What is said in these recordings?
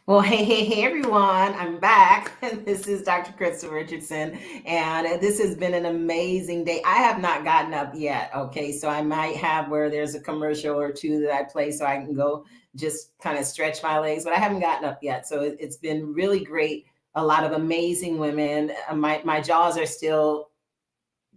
Well, hey, everyone. I'm back. This is Dr. Crystal Richardson, and this has been an amazing day. I have not gotten up yet. Okay, so I might have where there's a commercial or two that I play so I can go just kind of stretch my legs, but I haven't gotten up yet. So it's been really great. A lot of amazing women. My jaws are still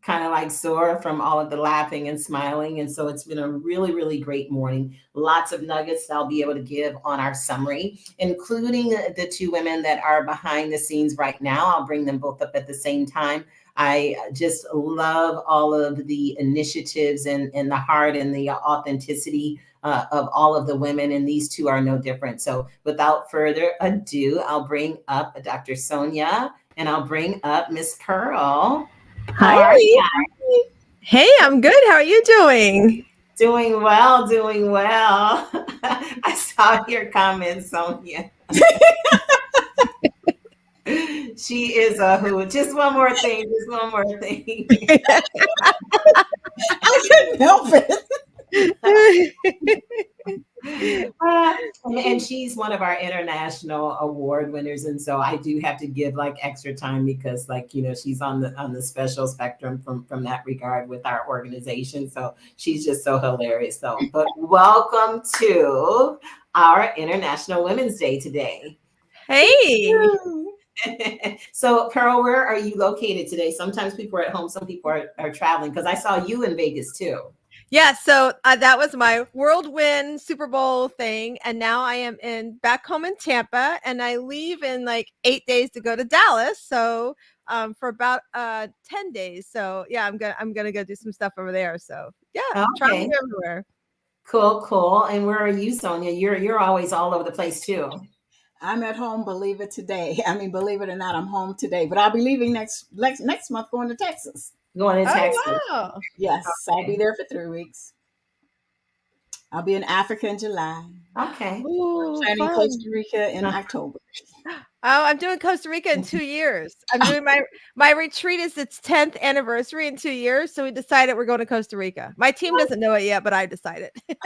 kind of like sore from all of the laughing and smiling. And so it's been a really, really great morning. Lots of nuggets I'll be able to give on our summary, including the two women that are behind the scenes right now. I'll bring them both up at the same time. I just love all of the initiatives and the heart and the authenticity of all of the women, and these two are no different. So without further ado, I'll bring up Dr. Sonia and I'll bring up Miss Pearl. How Hi, are you? Lee. Hey, I'm good. How are you doing? Doing well, doing well. I saw your comment, Sonia. She is a hoot. Just one more thing, just one more thing. I couldn't help it. And she's one of our international award winners, and so I do have to give like extra time because, like, she's on the special spectrum from that regard with our organization. So she's just so hilarious. So, but welcome to our International Women's Day today. Hey. So, Pearl, where are you located today? Sometimes people are at home, some people are traveling because I saw you in Vegas too. Yeah, so that was my whirlwind Super Bowl thing, and now I am in back home in Tampa, and I leave in like 8 days to go to Dallas. So for about 10 days. So yeah, I'm gonna go do some stuff over there. So yeah, Okay, traveling everywhere. cool. And where are you, Sonia? You're always all over the place too. I'm at home, believe it today. I mean, believe it or not, I'm home today. But I'll be leaving next month going to Texas. Going to Texas. Oh wow. Yes, I'll be Okay. there for 3 weeks. I'll be in Africa in July. Okay. Ooh, Planning fun. Costa Rica in October. Oh, I'm doing Costa Rica in 2 years. I'm doing my retreat is its 10th anniversary in 2 years. So we decided we're going to Costa Rica. My team doesn't know it yet, but I decided. And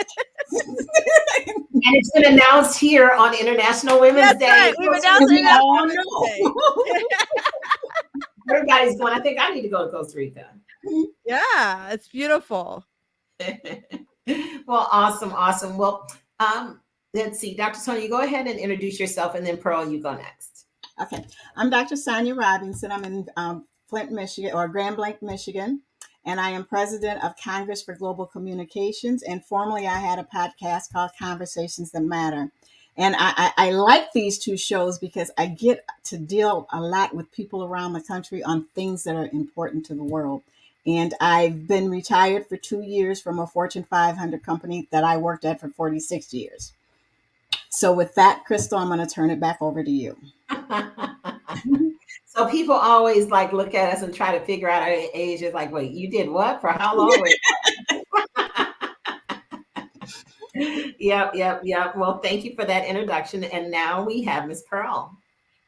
it's been announced here on International Women's That's Day. right. We've And announced we all International Women's Day. know. Everybody's going, I think I need to go to Costa Rica. Yeah, it's beautiful. Well, awesome. Well, let's see. Dr. Sonia, go ahead and introduce yourself, and then Pearl, you go next. Okay, I'm Dr. Sonia Robinson. I'm in Flint, Michigan, or Grand Blanc, Michigan, and I am president of Congress for Global Communications. And formerly, I had a podcast called Conversations That Matter. And I like these two shows because I get to deal a lot with people around the country on things that are important to the world. And I've been retired for 2 years from a Fortune 500 company that I worked at for 46 years. So, with that, Crystal, I'm going to turn it back over to you. So people always like look at us and try to figure out our age. It's like, wait, you did what? For how long? Yep. Well, thank you for that introduction. And now we have Miss Pearl.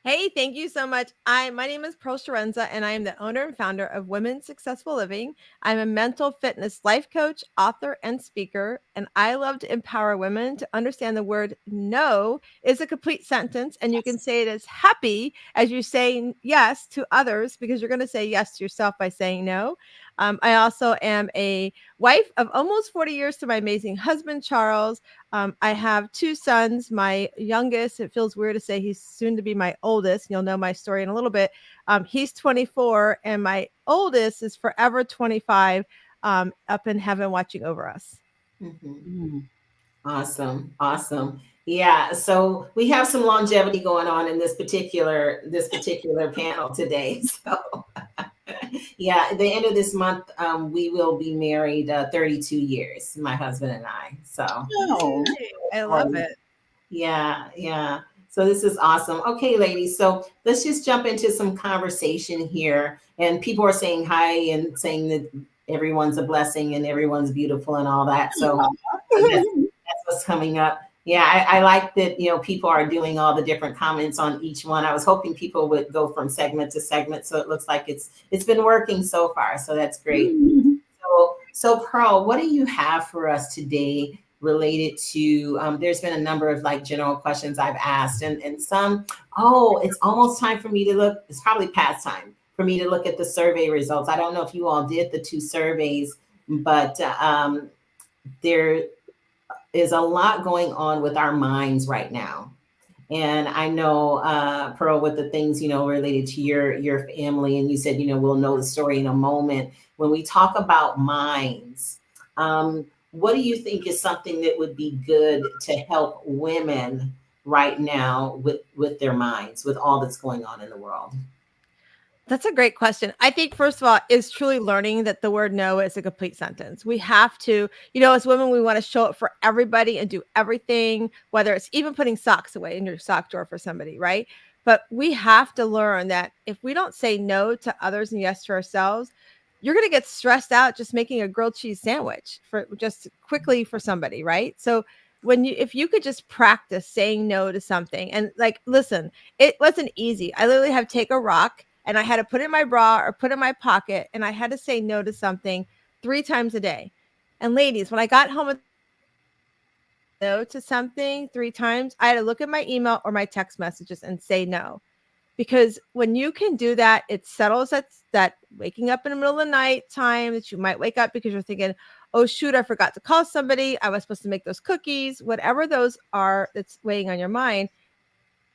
Hey, thank you so much. My name is Pearl Sharenza, and I am the owner and founder of Women's Successful Living. I'm a mental fitness life coach, author, and speaker, and I love to empower women to understand the word no is a complete sentence, and you can say it as happy as you say yes to others because you're going to say yes to yourself by saying no. I also am a wife of almost 40 years to my amazing husband, Charles. I have two sons. My youngest, it feels weird to say he's soon to be my oldest. You'll know my story in a little bit. He's 24, and my oldest is forever 25, up in heaven watching over us. Mm-hmm. Awesome. Yeah, so we have some longevity going on in this particular panel today. So yeah, at the end of this month, we will be married 32 years, my husband and I. So Oh, I love it. yeah. So this is awesome. Okay, ladies. So let's just jump into some conversation here. And people are saying hi and saying that everyone's a blessing and everyone's beautiful and all that. So that's what's coming up. Yeah, I like that, people are doing all the different comments on each one. I was hoping people would go from segment to segment. So it looks like it's been working so far. So that's great. So Pearl, what do you have for us today related to there's been a number of like general questions I've asked, and some, oh, it's almost time for me to look, it's probably past time for me to look at the survey results. I don't know if you all did the two surveys, but there is a lot going on with our minds right now. And I know, Pearl, with the things, related to your family, and you said, we'll know the story in a moment. When we talk about minds, what do you think is something that would be good to help women right now with their minds, with all that's going on in the world? That's a great question. I think, first of all, is truly learning that the word no is a complete sentence. We have to, as women, we want to show up for everybody and do everything, whether it's even putting socks away in your sock drawer for somebody, right? But we have to learn that if we don't say no to others and yes to ourselves, you're going to get stressed out just making a grilled cheese sandwich for just quickly for somebody, right? So if you could just practice saying no to something, and like, listen, it wasn't easy. I literally have to take a rock and I had to put it in my bra or put it in my pocket, and I had to say no to something 3 times a day. And ladies, when I got home with no to something 3 times, I had to look at my email or my text messages and say no. Because when you can do that, it settles that waking up in the middle of the night time that you might wake up because you're thinking, oh, shoot, I forgot to call somebody. I was supposed to make those cookies, whatever those are that's weighing on your mind.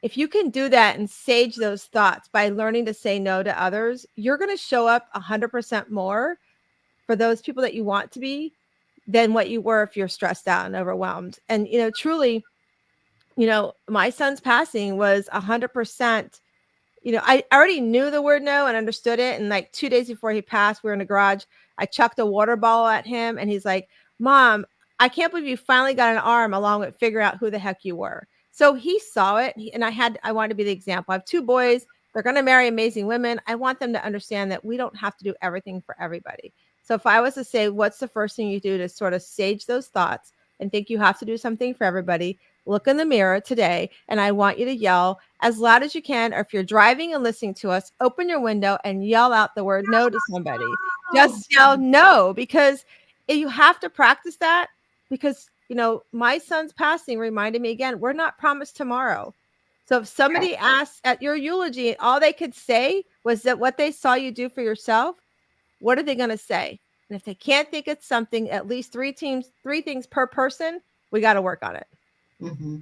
If you can do that and sage those thoughts by learning to say no to others, you're going to show up 100% more for those people that you want to be than what you were if you're stressed out and overwhelmed. And, truly, my son's passing was 100%. I already knew the word no and understood it. And like 2 days before he passed, we were in the garage. I chucked a water bottle at him and he's like, Mom, I can't believe you finally got an arm along with figuring out who the heck you were. So he saw it. And I wanted to be the example. I have 2 boys. They're going to marry amazing women. I want them to understand that we don't have to do everything for everybody. So if I was to say, what's the first thing you do to sort of sage those thoughts and think you have to do something for everybody? Look in the mirror today, and I want you to yell as loud as you can, or if you're driving and listening to us, open your window and yell out the word no to somebody. Just yell no, because you have to practice that, because, my son's passing reminded me again, we're not promised tomorrow. So if somebody asks at your eulogy, all they could say was that what they saw you do for yourself, what are they going to say? And if they can't think it's something, at least 3 things per person, we got to work on it. Mm-hmm.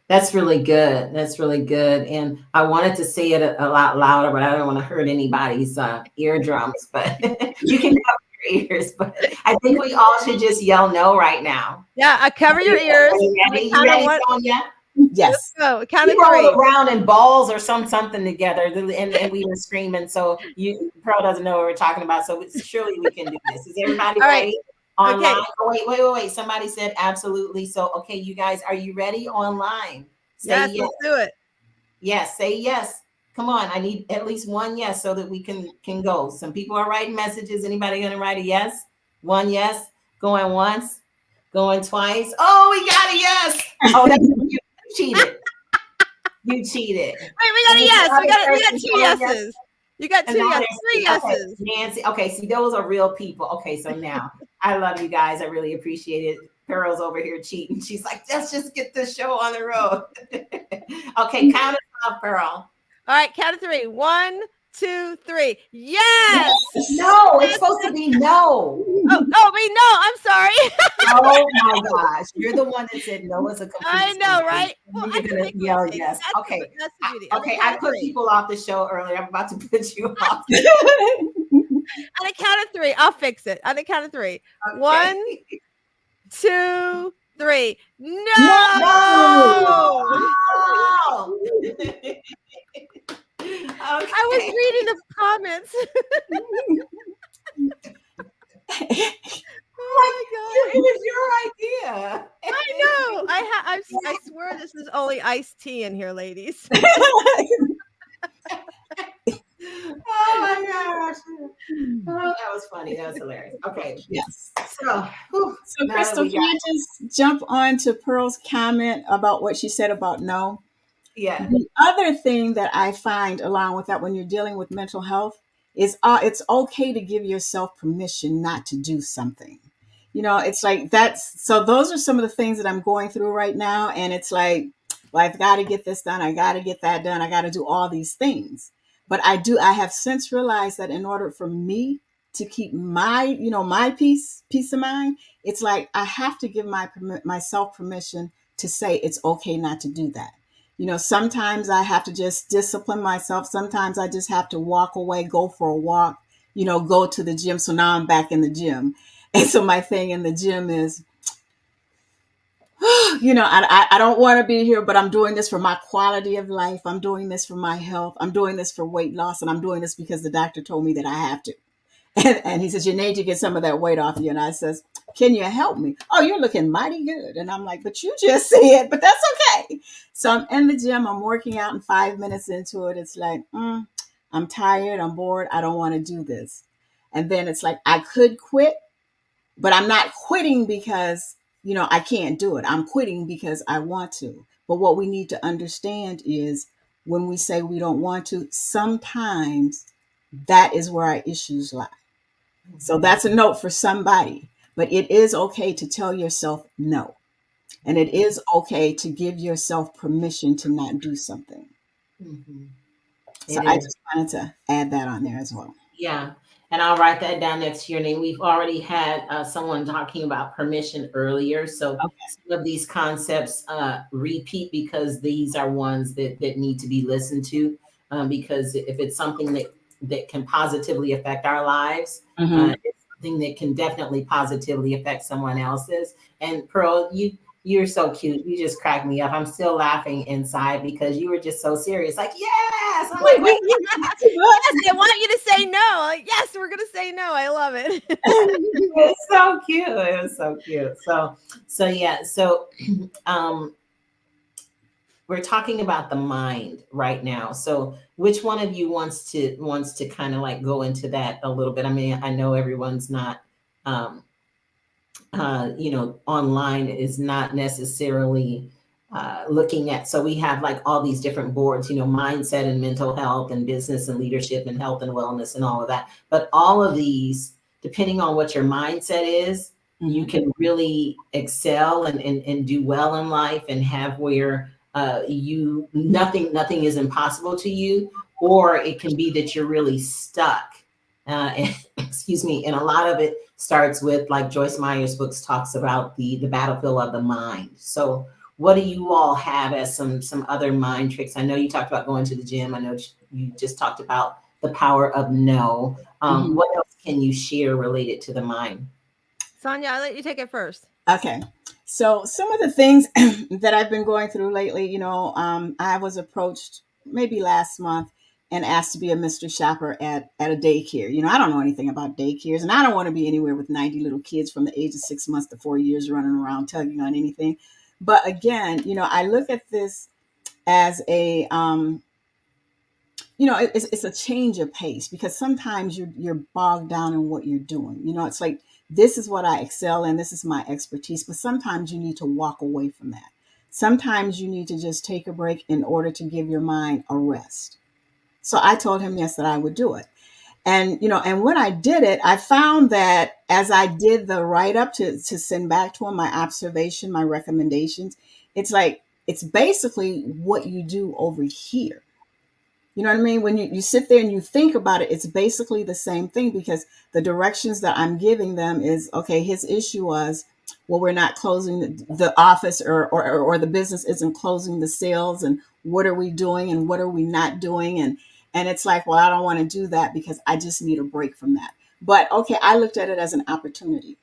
That's really good. That's really good. And I wanted to say it a lot louder, but I don't want to hurt anybody's eardrums. But you can cover your ears. But I think we all should just yell no right now. Yeah, I cover your ears. You ready, Sonia? Yes. Let's go. Count we of 3. rolled around in balls or something together, and we were screaming. So Pearl doesn't know what we're talking about. So surely we can do this. Is everybody ready? Online. Okay. Oh, wait. Somebody said absolutely. So, okay, you guys, are you ready online? Say yes. Let's do it. Yes, say yes. Come on, I need at least one yes so that we can go. Some people are writing messages. Anybody going to write a yes? One yes. Going once. Going twice. Oh, we got a yes. Oh, that's you cheated. You cheated. Wait, we got a yes. We got 2 yeses. You got 2 yeses. 3 yeses. Nancy. Okay, see, those are real people. Okay, so now I love you guys. I really appreciate it. Pearl's over here cheating. She's like, let's just get this show on the road. Okay, count it up, Pearl. All right, count of 3. 1, 2, 3. Yes. No, it's supposed to be no. Oh, wait, no. I'm sorry. Oh my gosh, you're the one that said no is a complete. I know, right? Well, you're gonna yell yes. That's okay. That's the beauty. Okay, I put people off the show earlier. I'm about to put you off. On a count of 3, I'll fix it. On a count of 3. Okay. 1, 2, 3. No! Okay. I was reading the comments. Oh my God. It was your idea. I know. I swear this is only iced tea in here, ladies. Oh my gosh. Oh, that was funny. That was hilarious. Okay. Yes. So Crystal, can you just jump on to Pearl's comment about what she said about no? Yeah. The other thing that I find along with that when you're dealing with mental health is it's okay to give yourself permission not to do something. It's like that's so those are some of the things that I'm going through right now. And it's like, well, I've got to get this done. I got to get that done. I got to do all these things. But I have since realized that in order for me to keep my peace of mind, it's like I have to give myself permission to say it's okay not to do that. Sometimes I have to just discipline myself. Sometimes I just have to walk away, go for a walk, go to the gym. So now I'm back in the gym. And so my thing in the gym is, I don't want to be here, but I'm doing this for my quality of life. I'm doing this for my health. I'm doing this for weight loss. And I'm doing this because the doctor told me that I have to. And he says, you need to get some of that weight off you. And I says, can you help me? Oh, you're looking mighty good. And I'm like, but you just said, but that's okay. So I'm in the gym. I'm working out, and 5 minutes into it, it's like, I'm tired. I'm bored. I don't want to do this. And then it's like, I could quit, but I'm not quitting because, I can't do it. I'm quitting because I want to. But what we need to understand is when we say we don't want to, sometimes that is where our issues lie. So that's a note for somebody. But it is okay to tell yourself no. And it is okay to give yourself permission to not do something. Mm-hmm. So I just wanted to add that on there as well. Yeah. And I'll write that down next to your name. We've already had someone talking about permission earlier. So some of these concepts repeat because these are ones that need to be listened to. Because if it's something that can positively affect our lives, it's something that can definitely positively affect someone else's. And Pearl, you're so cute. You just crack me up. I'm still laughing inside because you were just so serious. Like, yes. I'm like, wait. Yes, they want you to say no. Like, yes, we're going to say no. I love it. It's so cute. It was so cute. So yeah. So we're talking about the mind right now. So which one of you wants to kind of like go into that a little bit? I mean, I know everyone's not online is not necessarily looking at. So we have like all these different boards, mindset and mental health and business and leadership and health and wellness and all of that. But all of these, depending on what your mindset is, you can really excel and do well in life and have where nothing is impossible to you, or it can be that you're really stuck. And, excuse me. And a lot of it starts with, like Joyce Meyer's books talks about the battlefield of the mind. So what do you all have as some other mind tricks? I know you talked about going to the gym. I know you just talked about the power of no. What else can you share related to the mind? Sonia, I'll let you take it first. Okay. So some of the things that I've been going through lately, I was approached maybe last month and asked to be a mystery shopper at a daycare. I don't know anything about daycares, and I don't want to be anywhere with 90 little kids from the age of 6 months to 4 years running around tugging on anything. But again, I look at this as a, it's a change of pace, because sometimes you're bogged down in what you're doing. It's like, this is what I excel in, this is my expertise, but sometimes you need to walk away from that. Sometimes you need to just take a break in order to give your mind a rest. So I told him, yes, that I would do it. And, and when I did it, I found that as I did the write-up to send back to him, my observation, my recommendations, it's like, it's basically what you do over here. You know what I mean? When you sit there and you think about it, it's basically the same thing, because the directions that I'm giving them is, okay, his issue was, well, we're not closing the office, or the business isn't closing the sales, and what are we doing and what are we not doing? And it's like, well, I don't want to do that because I just need a break from that. But okay, I looked at it as an opportunity.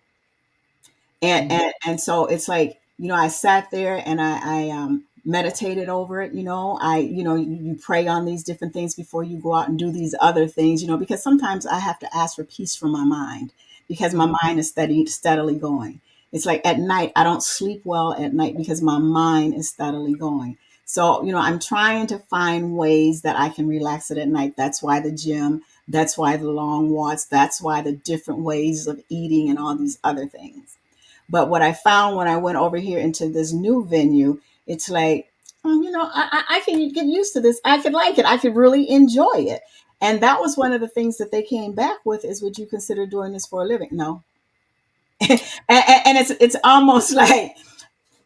And so it's like, I sat there and I meditated over it. You pray on these different things before you go out and do these other things, because sometimes I have to ask for peace from my mind, because my mind is steadily going. It's like at night, I don't sleep well at night because my mind is steadily going. So, I'm trying to find ways that I can relax it at night. That's why the gym, that's why the long walks, that's why the different ways of eating and all these other things. But what I found when I went over here into this new venue, it's like, I can get used to this. I could like it. I could really enjoy it. And that was one of the things that they came back with is, would you consider doing this for a living? No. And it's almost like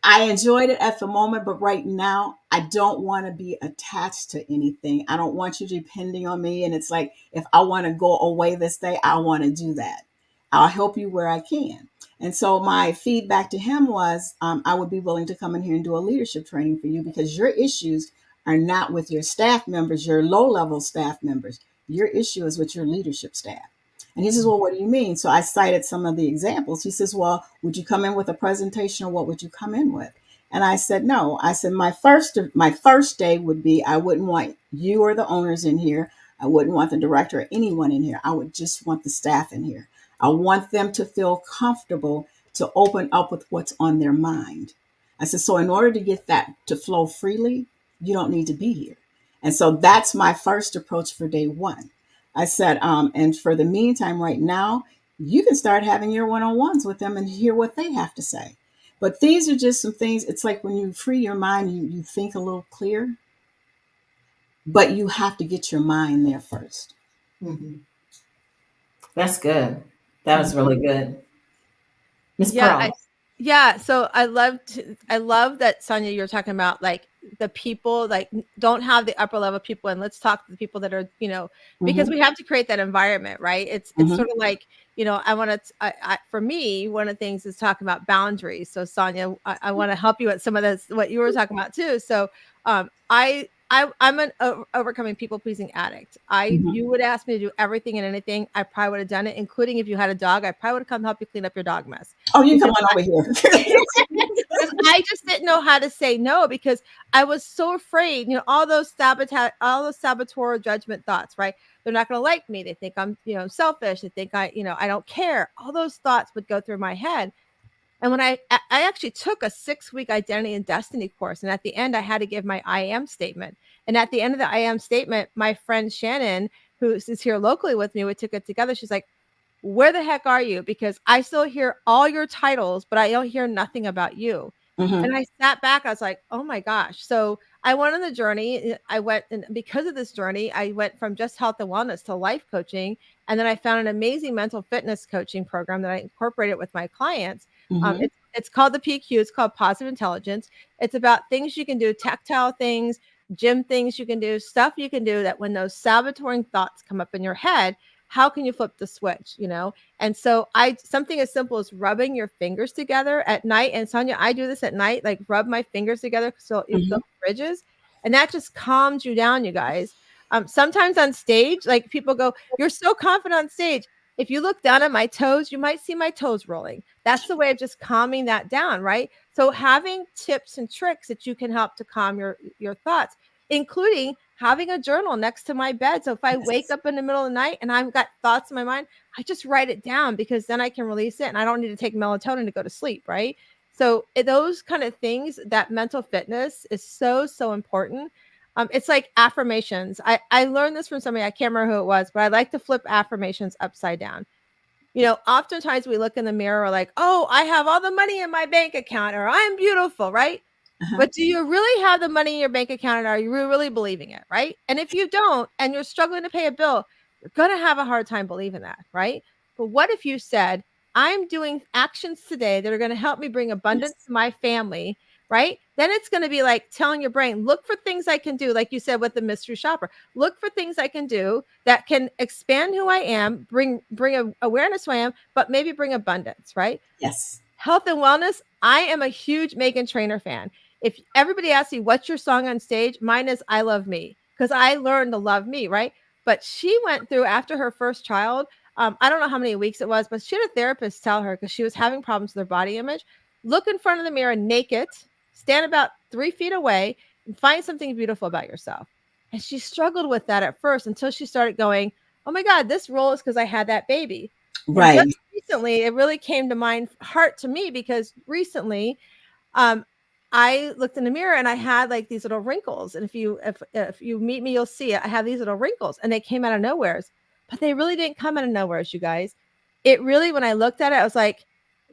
I enjoyed it at the moment, but right now I don't want to be attached to anything. I don't want you depending on me. And it's like, if I want to go away this day, I want to do that. I'll help you where I can. And so my feedback to him was, I would be willing to come in here and do a leadership training for you, because your issues are not with your staff members, your low level staff members. Your issue is with your leadership staff. And he says, well, what do you mean? So I cited some of the examples. He says, well, would you come in with a presentation, or what would you come in with? And I said, no. I said, my first day would be, I wouldn't want you or the owners in here. I wouldn't want the director or anyone in here. I would just want the staff in here. I want them to feel comfortable to open up with what's on their mind. I said, so in order to get that to flow freely, you don't need to be here. And so that's my first approach for day one. I said, and for the meantime, right now, you can start having your one on ones with them and hear what they have to say. But these are just some things. It's like when you free your mind, you think a little clear, but you have to get your mind there 1st. Mm-hmm. That's good. That was really good. Miss Yeah, Pearl. yeah. So I love that, Sonia, you're talking about like the people, like don't have the upper level people, and let's talk to the people that are, because Mm-hmm. we have to create that environment, right? It's Mm-hmm. sort of like, I want to, for me, one of the things is talking about boundaries. So Sonia, I want to help you with some of this, what you were talking about too. So, I'm an overcoming people pleasing addict. Mm-hmm. You would ask me to do everything and anything, I probably would have done it, including if you had a dog, I probably would have come help you clean up your dog mess. Oh, you can Because come on over here. because I just didn't know how to say no, because I was so afraid, all those saboteur judgment thoughts, right? They're not going to like me. They think I'm, selfish. They think I don't care. All those thoughts would go through my head. And when I actually took a 6-week identity and destiny course, and at the end I had to give my I am statement. And at the end of the I am statement, my friend Shannon, who is here locally with me, we took it together. She's like, where the heck are you? Because I still hear all your titles, but I don't hear nothing about you. Mm-hmm. And I sat back, I was like, oh my gosh. So I went on the journey. I went, and because of this journey, I went from just health and wellness to life coaching. And then I found an amazing mental fitness coaching program that I incorporated with my clients. Mm-hmm. It's called the PQ. It's called Positive Intelligence. It's about things you can do, tactile things, gym things you can do, stuff you can do that when those saboteuring thoughts come up in your head, how can you flip the switch, And so something as simple as rubbing your fingers together at night. And Sonia, I do this at night, like rub my fingers together so you Mm-hmm. feel bridges, and that just calms you down, you guys. Sometimes on stage, like people go, you're so confident on stage. If you look down at my toes, you might see my toes rolling. That's the way of just calming that down, right? So having tips and tricks that you can help to calm your thoughts, including having a journal next to my bed. So if I wake Yes. up in the middle of the night and I've got thoughts in my mind, I just write it down, because then I can release it and I don't need to take melatonin to go to sleep, right? So those kind of things, that mental fitness is so, so important. It's like affirmations. I learned this from somebody, I can't remember who it was, but I like to flip affirmations upside down. Oftentimes we look in the mirror, we're like, oh, I have all the money in my bank account, or I'm beautiful, right? Uh-huh. But do you really have the money in your bank account, and are you really believing it, right? And if you don't, and you're struggling to pay a bill, you're going to have a hard time believing that, right? But what if you said, I'm doing actions today that are going to help me bring abundance Yes. to my family, right? Then it's going to be like telling your brain, look for things I can do, like you said with the mystery shopper. Look for things I can do that can expand who I am, bring awareness who I am, but maybe bring abundance, right? Yes. Health and wellness. I am a huge Megan Trainor fan. If everybody asks me, what's your song on stage? Mine is I Love Me, because I learned to love me, right? But she went through, after her first child, I don't know how many weeks it was, but she had a therapist tell her, because she was having problems with her body image, look in front of the mirror naked, stand about 3 feet away, and find something beautiful about yourself. And she struggled with that at first until she started going, oh my God, this role is because I had that baby. And Right. just recently, it really came to heart to me, because recently, um, I looked in the mirror and I had like these little wrinkles. And if you meet me, you'll see it. I have these little wrinkles, and they came out of nowheres, but they really didn't come out of nowheres, you guys. It really, when I looked at it, I was like,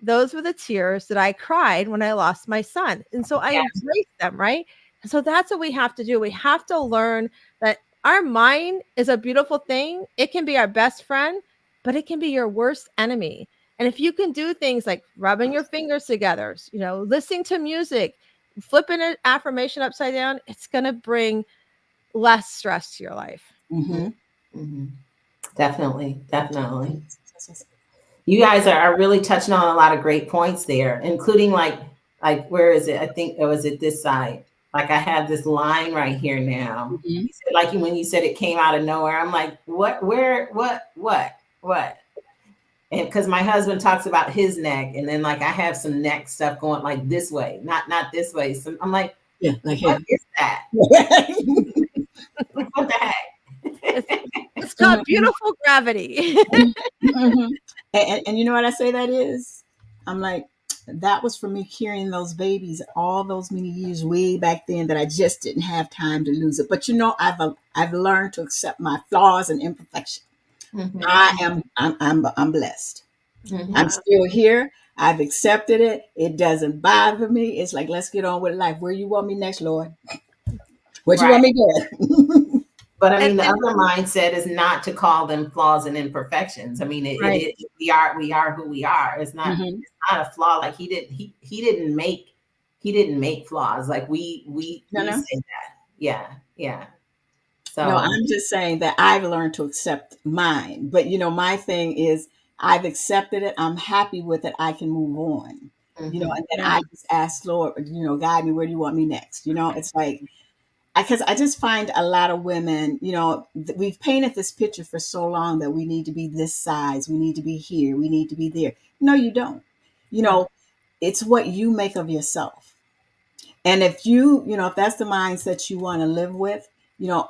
those were the tears that I cried when I lost my son. And so I embraced them, right? And so that's what we have to do. We have to learn that our mind is a beautiful thing. It can be our best friend, but it can be your worst enemy. And if you can do things like rubbing your fingers together, listening to music, flipping an affirmation upside down, it's going to bring less stress to your life. Mm-hmm. Mm-hmm. Definitely. You guys are really touching on a lot of great points there, including like where is it? I think it was at this side. Like I have this line right here now. Mm-hmm. You said, like when you said it came out of nowhere, I'm like, what? Where? What? And because my husband talks about his neck, and then like I have some neck stuff going like this way, not this way. So I'm like, yeah, like what is that? What the heck? It's called beautiful gravity. Mm-hmm. And you know what I say that is? I'm like, that was for me carrying those babies all those many years way back then that I just didn't have time to lose it. But I've learned to accept my flaws and imperfections. Mm-hmm. I'm blessed. Mm-hmm. I'm still here. I've accepted it. It doesn't bother me. It's like, let's get on with life. Where you want me next, Lord? What you want me to? But I mean, the other mindset is not to call them flaws and imperfections. I mean, we are who we are. It's not, mm-hmm. It's not a flaw. Like he didn't make flaws. Like we say that. Yeah. So no, I'm just saying that I've learned to accept mine. But my thing is I've accepted it. I'm happy with it. I can move on. Mm-hmm. And then I just ask Lord, guide me. Where do you want me next? It's like, because I just find a lot of women, we've painted this picture for so long that we need to be this size, we need to be here, we need to be there. No, you don't. It's what you make of yourself. And if if that's the mindset you want to live with,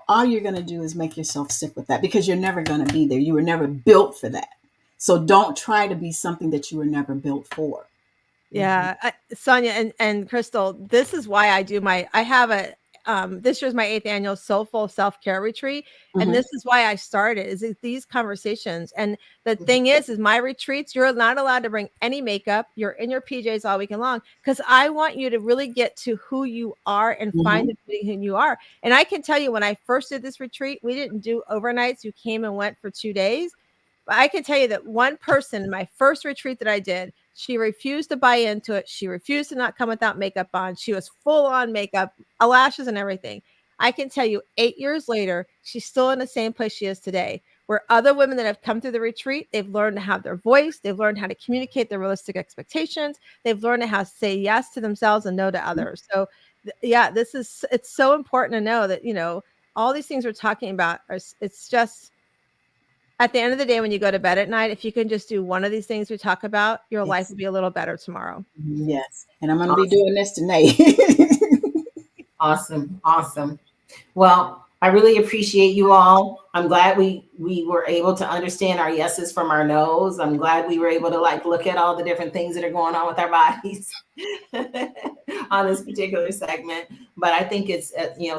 all you're going to do is make yourself sick with that because you're never going to be there. You were never built for that. So don't try to be something that you were never built for. Yeah. Sonia and Crystal, this is why I have this year's my 8th annual Soulful Self-Care Retreat. Mm-hmm. And this is why I started is these conversations. And the thing is my retreats, you're not allowed to bring any makeup. You're in your PJs all weekend long because I want you to really get to who you are and find who you are. And I can tell you when I first did this retreat, we didn't do overnights. You came and went for 2 days. But I can tell you that one person in my first retreat that I did, she refused to buy into it. She refused to not come without makeup on. She was full on makeup, lashes and everything. I can tell you 8 years later, she's still in the same place she is today, where other women that have come through the retreat, they've learned to have their voice. They've learned how to communicate their realistic expectations. They've learned how to say yes to themselves and no to others. So it's so important to know that, all these things we're talking about, it's just, at the end of the day, when you go to bed at night, if you can just do one of these things we talk about, your life will be a little better tomorrow. Yes. And I'm going to be doing this tonight. Awesome. Well, I really appreciate you all. I'm glad we were able to understand our yeses from our nos. I'm glad we were able to look at all the different things that are going on with our bodies on this particular segment. But I think it's,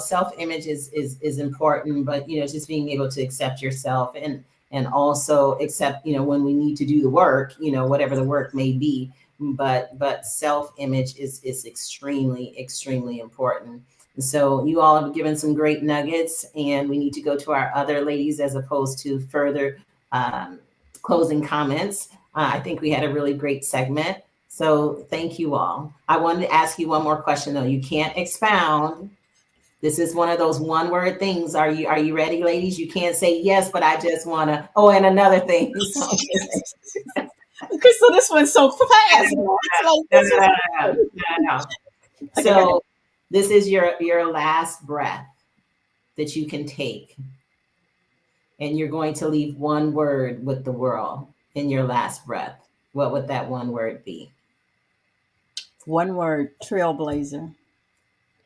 self-image is important, but, just being able to accept yourself and also accept, when we need to do the work, whatever the work may be, but self-image is extremely, extremely important. So you all have given some great nuggets, and we need to go to our other ladies as opposed to further closing comments. I think we had a really great segment. So thank you all. I wanted to ask you one more question though. You can't expound. This is one of those one-word things. Are you ready, ladies? You can't say yes, but I just want to. Oh, and another thing. Okay, so this one's so fast. No. So this is your last breath that you can take, and you're going to leave one word with the world in your last breath. What would that one word be? One word: trailblazer.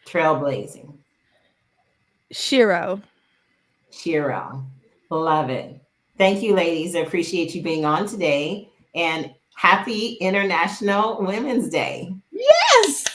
Trailblazing. Shiro. Love it. Thank you, ladies. I appreciate you being on today, and happy International Women's Day. Yes.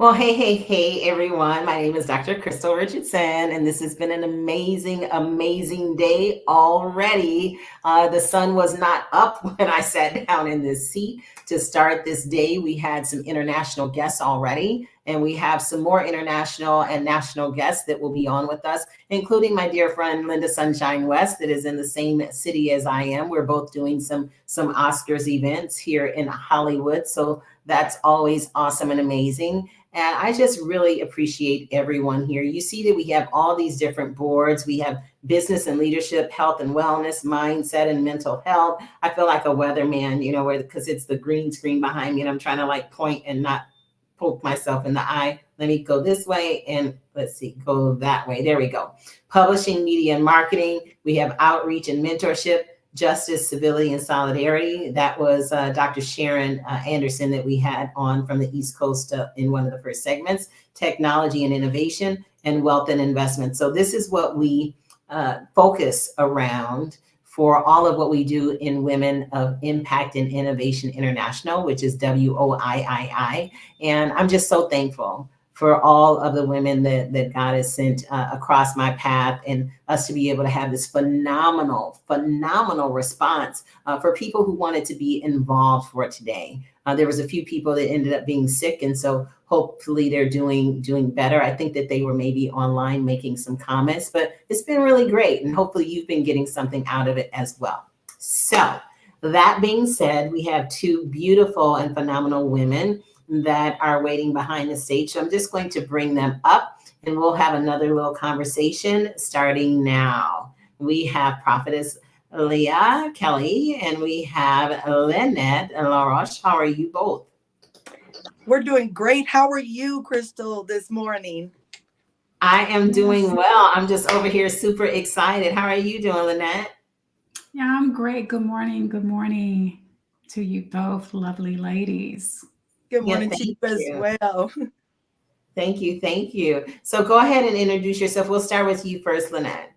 Well, hey, everyone. My name is Dr. Crystal Richardson, and this has been an amazing day already. The sun was not up when I sat down in this seat to start this day. We had some international guests already, and we have some more international and national guests that will be on with us, including my dear friend Linda Sunshine West, that is in the same city as I am. We're both doing some Oscars events here in Hollywood, so that's always awesome and amazing. And I just really appreciate everyone here. You see that we have all these different boards. We have business and leadership, health and wellness, mindset and mental health. I feel like a weatherman, where because it's the green screen behind me and I'm trying to like point and not poke myself in the eye. Let me go this way and let's see, go that way. There we go. Publishing, media, and marketing. We have outreach and mentorship, justice, civility, and solidarity. That was Dr. Sharon Anderson that we had on from the East Coast in one of the first segments, technology and innovation, and wealth and investment. So this is what we focus around for all of what we do in Women of Impact and Innovation International, which is WOIII. And I'm just so thankful for all of the women that God has sent across my path, and us to be able to have this phenomenal response for people who wanted to be involved for today. There was a few people that ended up being sick, and so hopefully they're doing better. I think that they were maybe online making some comments, but it's been really great, and hopefully you've been getting something out of it as well. So that being said, we have two beautiful and phenomenal women that are waiting behind the stage. So I'm just going to bring them up and we'll have another little conversation starting now. We have Prophetess Leah Kelly and we have Lynette LaRoche. How are you both? We're doing great. How are you, Crystal, this morning? I am doing well. I'm just over here super excited. How are you doing, Lynette? Yeah, I'm great. Good morning. Good morning to you both, lovely ladies. Good morning to you as well. Thank you. So go ahead and introduce yourself. We'll start with you first, Lynette.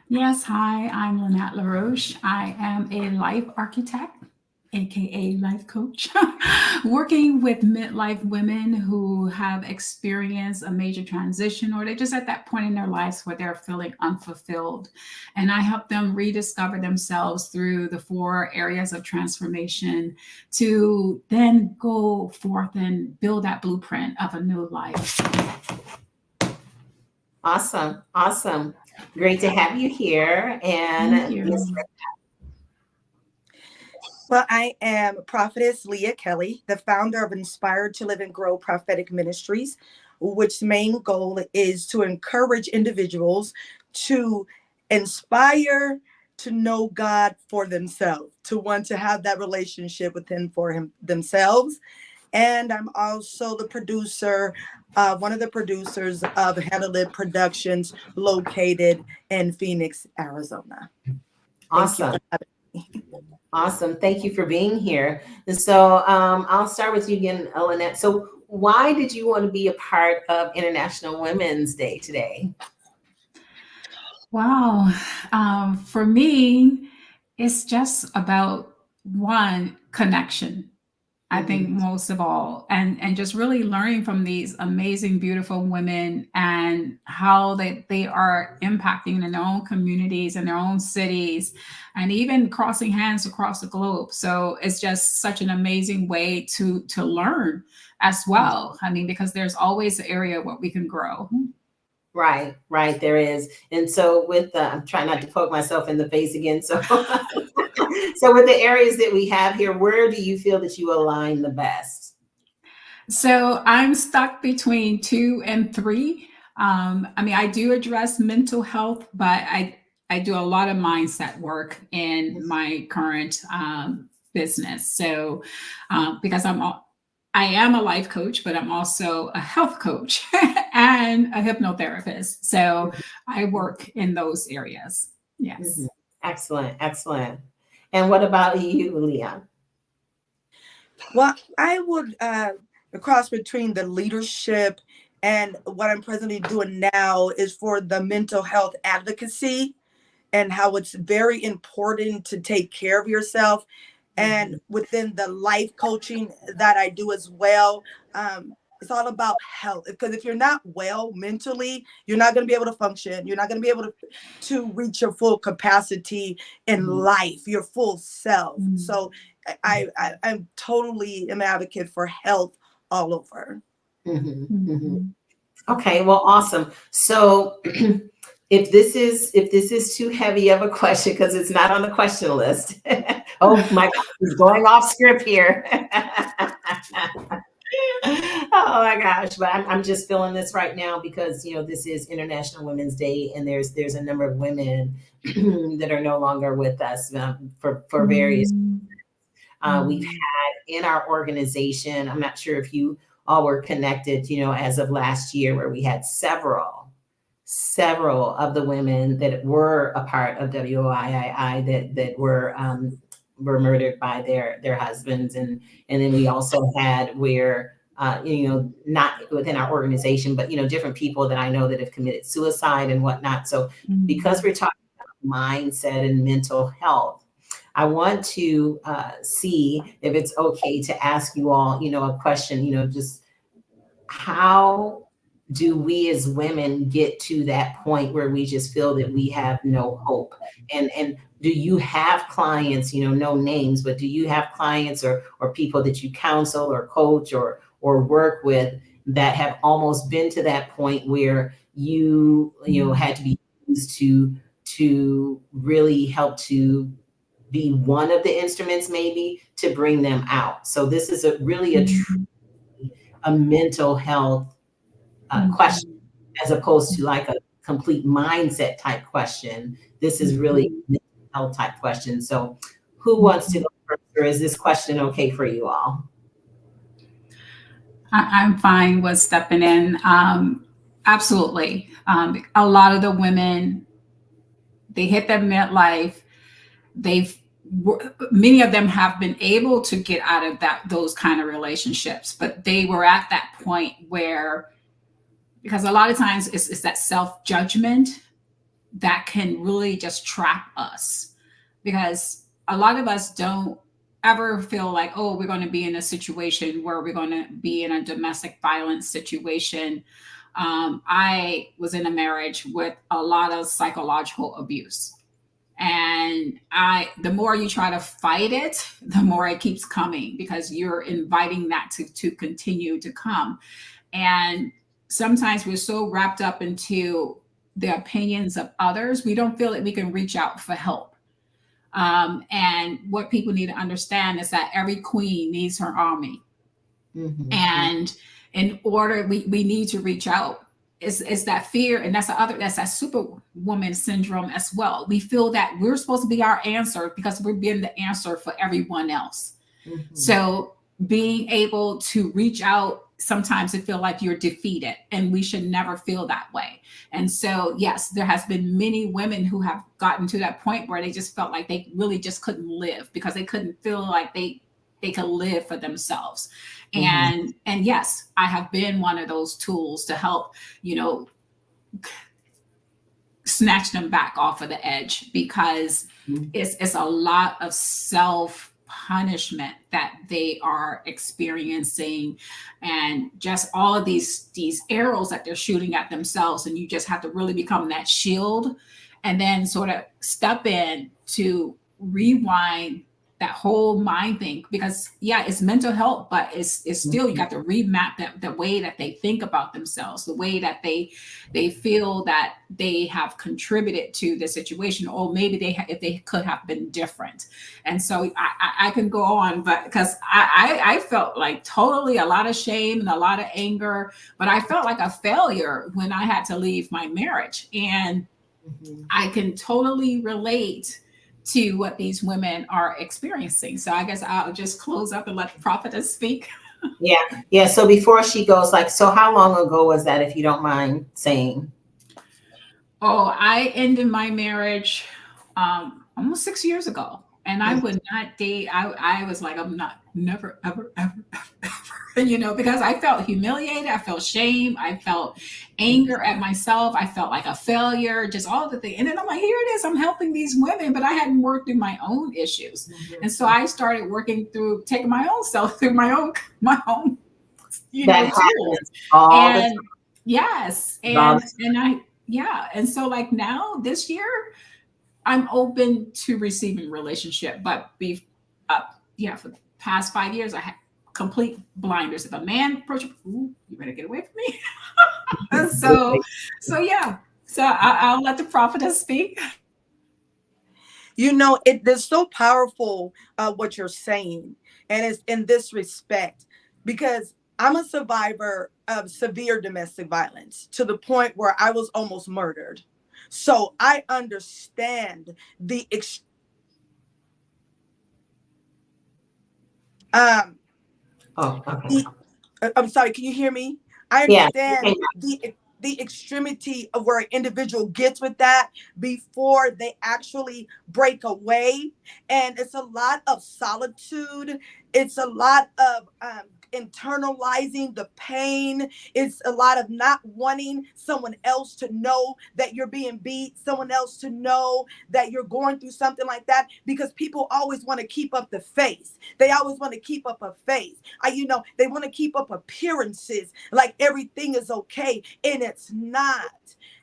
Yes, hi, I'm Lynette LaRoche. I am a life architect, aka life coach, working with midlife women who have experienced a major transition or they're just at that point in their lives where they're feeling unfulfilled. And I help them rediscover themselves through the 4 areas of transformation to then go forth and build that blueprint of a new life. Awesome. Great to have you here. And Thank you. Well, I am Prophetess Leah Kelly, the founder of Inspired to Live and Grow Prophetic Ministries, which main goal is to encourage individuals to inspire to know God for themselves, to want to have that relationship with Him for themselves. And I'm also the producer, one of the producers of Handle It Productions, located in Phoenix, Arizona. Awesome. Awesome. Thank you for being here. And so I'll start with you again, Lynette. So why did you want to be a part of International Women's Day today? Wow. For me, it's just about one connection. I think most of all, and just really learning from these amazing, beautiful women and how they are impacting in their own communities and their own cities, and even crossing hands across the globe. So it's just such an amazing way to learn as well. I mean, because there's always an area where we can grow. Right, there is. And so with I'm trying not to poke myself in the face again. So so with the areas that we have here, where do you feel that you align the best? So I'm stuck between 2 and 3. I mean, I do address mental health, but I do a lot of mindset work in my current business. So because I am a life coach, but I'm also a health coach and a hypnotherapist. So I work in those areas. Yes. Excellent. And what about you, Leah? Well, I would cross between the leadership and what I'm presently doing now is for the mental health advocacy and how it's very important to take care of yourself. And within the life coaching that I do as well, It's all about health. Because if you're not well mentally, you're not going to be able to function. You're not going to be able to reach your full capacity in life, your full self. So I'm totally an advocate for health all over. Okay, well, awesome. So if this is too heavy of a question because it's not on the question list. Oh my God, he's going off script here. Oh my gosh, but I'm just feeling this right now because this is International Women's Day, and there's a number of women that are no longer with us for various. We've had in our organization. I'm not sure if you all were connected, as of last year, where we had several of the women that were a part of WOIII that were murdered by their husbands, and then we also had where not within our organization, but different people that I know that have committed suicide and whatnot. So because we're talking about mindset and mental health, I want to see if it's okay to ask you all, a question, just how do we as women get to that point where we just feel that we have no hope? And do you have clients, no names, but do you have clients or people that you counsel or coach or work with that have almost been to that point where you had to be used to really help to be one of the instruments maybe to bring them out? So this is a mental health question, as opposed to like a complete mindset type question. This is really a mental health type question. So who wants to go first, or is this question okay for you all? I'm fine with stepping in. Absolutely. A lot of the women, they hit their midlife. Many of them have been able to get out of those kind of relationships, but they were at that point where, because a lot of times it's that self-judgment that can really just trap us, because a lot of us don't ever feel like, oh, we're going to be in a situation where we're going to be in a domestic violence situation. I was in a marriage with a lot of psychological abuse. And the more you try to fight it, the more it keeps coming, because you're inviting that to continue to come. And sometimes we're so wrapped up into the opinions of others, we don't feel that we can reach out for help. And what people need to understand is that every queen needs her army. And in order, we need to reach out. Is that fear, and that's that superwoman syndrome as well. We feel that we're supposed to be our answer because we're being the answer for everyone else. So being able to reach out, sometimes it feel like you're defeated, and we should never feel that way. And so, yes, there has been many women who have gotten to that point where they just felt like they really just couldn't live because they couldn't feel like they could live for themselves. And yes, I have been one of those tools to help, snatch them back off of the edge, because it's a lot of self punishment that they are experiencing, and just all of these arrows that they're shooting at themselves. And you just have to really become that shield, and then sort of step in to rewind that whole mind thing, because it's mental health, but it's still, you got to remap the way that they think about themselves, the way that they feel that they have contributed to the situation, or maybe if they could have been different. And so I can go on, but because I felt like totally a lot of shame and a lot of anger, but I felt like a failure when I had to leave my marriage. And I can totally relate to what these women are experiencing. So I guess I'll just close up and let the prophetess speak. Yeah. So before she goes, so how long ago was that, if you don't mind saying? Oh, I ended my marriage almost 6 years ago. And I would not date. I was like, I'm not, never, ever, ever, ever, because I felt humiliated. I felt shame. I felt anger at myself. I felt like a failure, just all the things. And then I'm like, here it is. I'm helping these women, but I hadn't worked through my own issues. And so I started working through taking my own self through my own, That tools. happens all the time. And yes, All and so like now this year, I'm open to receiving relationship, but for the past 5 years, I had complete blinders. If a man approaches, you better get away from me. so, yeah. So I'll let the prophetess speak. You know, it's so powerful what you're saying, and it's in this respect, because I'm a survivor of severe domestic violence to the point where I was almost murdered. So I understand the Oh, okay. the I'm sorry, can you hear me? I Yeah. understand the extremity of where an individual gets with that before they actually break away. And it's a lot of solitude. It's a lot of internalizing the pain. It's a lot of not wanting someone else to know that you're being beat, someone else to know that you're going through something like that, because people always want to keep up the face. They always want to keep up a face. They want to keep up appearances like everything is okay, and it's not.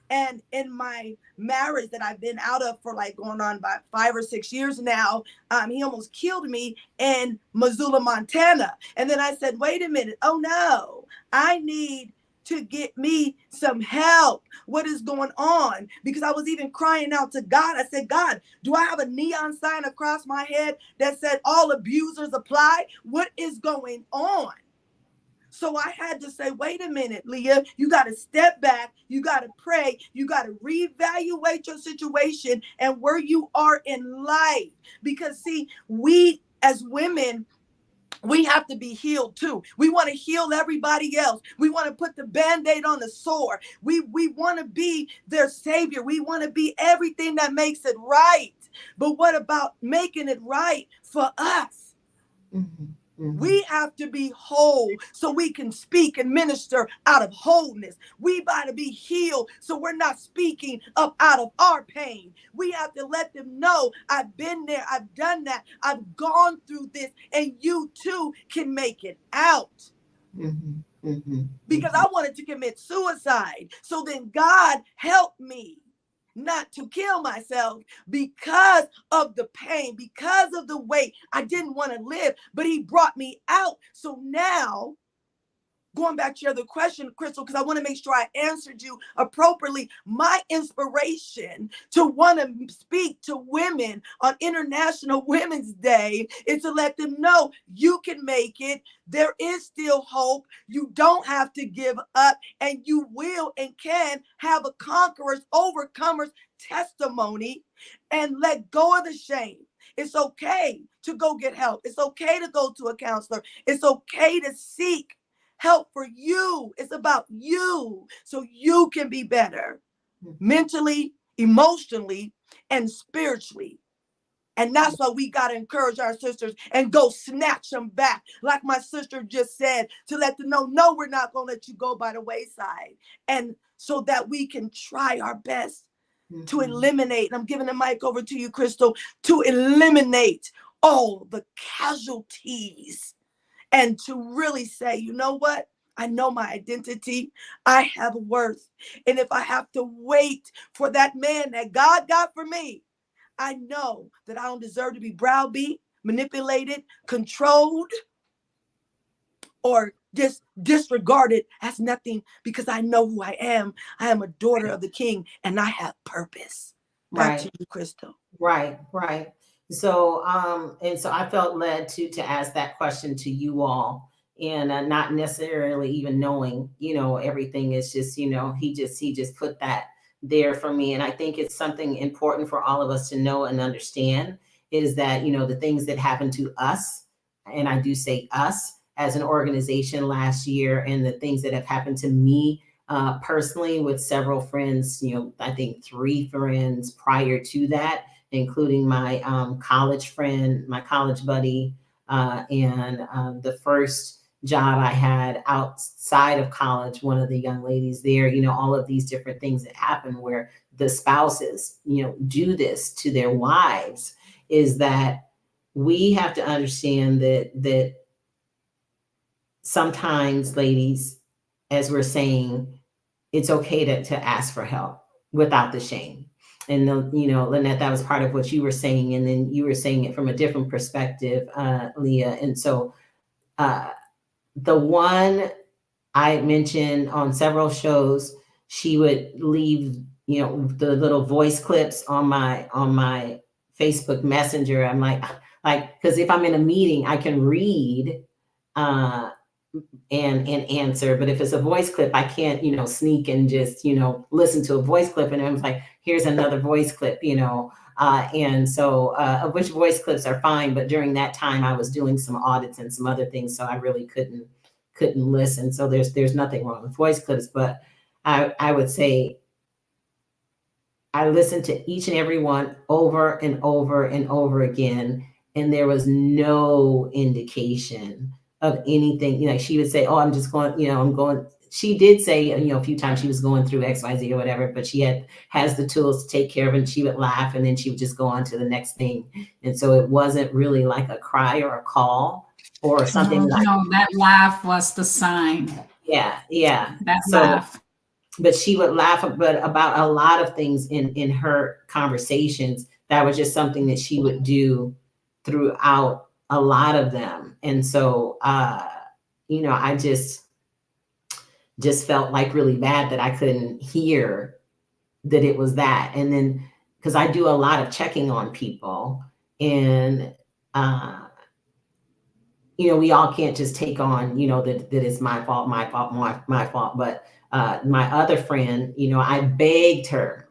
And in my marriage that I've been out of for like going on about 5 or 6 years now, he almost killed me in Missoula, Montana. And then I said, wait a minute. Oh no, I need to get me some help. What is going on? Because I was even crying out to God. I said, God, do I have a neon sign across my head that said all abusers apply? What is going on? So I had to say, wait a minute, Leah, you got to step back. You got to pray. You got to reevaluate your situation and where you are in life. Because see, we as women, we have to be healed too. We want to heal everybody else. We want to put the Band-Aid on the sore. We want to be their savior. We want to be everything that makes it right. But what about making it right for us? Mm-hmm. Mm-hmm. We have to be whole so we can speak and minister out of wholeness. We got to be healed so we're not speaking up out of our pain. We have to let them know, I've been there, I've done that, I've gone through this, and you too can make it out. Mm-hmm. Mm-hmm. Because I wanted to commit suicide. So then God helped me not to kill myself because of the pain, because of the way I didn't want to live, but he brought me out. So now, going back to your other question, Crystal, because I want to make sure I answered you appropriately. My inspiration to want to speak to women on International Women's Day is to let them know you can make it. There is still hope. You don't have to give up, and you will and can have a conqueror's, overcomer's testimony, and let go of the shame. It's okay to go get help. It's okay to go to a counselor. It's okay to seek help for you. It's about you so you can be better mentally, emotionally, and spiritually. And that's why we got to encourage our sisters and go snatch them back. Like my sister just said, to let them know, no, we're not going to let you go by the wayside. And so that we can try our best to eliminate, and I'm giving the mic over to you, Crystal, to eliminate all the casualties and to really say, you know what? I know my identity. I have worth. And if I have to wait for that man that God got for me, I know that I don't deserve to be browbeat, manipulated, controlled, or just disregarded as nothing, because I know who I am. I am a daughter of the King, and I have purpose. Back to you, Crystal. Right. So, and so I felt led to ask that question to you all, and not necessarily even knowing, everything is just, he just put that there for me. And I think it's something important for all of us to know and understand is that, the things that happened to us, and I do say us as an organization last year, and the things that have happened to me personally with several friends, I think 3 friends prior to that, including my college friend, my college buddy, and the first job I had outside of college, one of the young ladies there, all of these different things that happen where the spouses, do this to their wives, is that we have to understand that sometimes, ladies, as we're saying, it's okay to ask for help without the shame. And Lynette, that was part of what you were saying, and then you were saying it from a different perspective, Leah. And so the one I mentioned on several shows, she would leave, the little voice clips on my Facebook Messenger. I'm like, because if I'm in a meeting, I can read and answer. But if it's a voice clip, I can't, sneak and just, listen to a voice clip. And I was like, here's another voice clip, and so which voice clips are fine. But during that time, I was doing some audits and some other things, so I really couldn't listen. So there's nothing wrong with voice clips, but I would say I listened to each and every one over and over and over again, and there was no indication of anything. She would say, "Oh, I'm just going, I'm going." She did say, a few times she was going through XYZ or whatever, but she has the tools to take care of it. And she would laugh, and then she would just go on to the next thing. And so it wasn't really like a cry or a call or something that laugh was the sign. Yeah. That laugh. But she would laugh about a lot of things in her conversations. That was just something that she would do throughout a lot of them. And so, I just felt like really bad that I couldn't hear that it was that. And then, because I do a lot of checking on people, and, we all can't just take on, that it's my fault. But my other friend, I begged her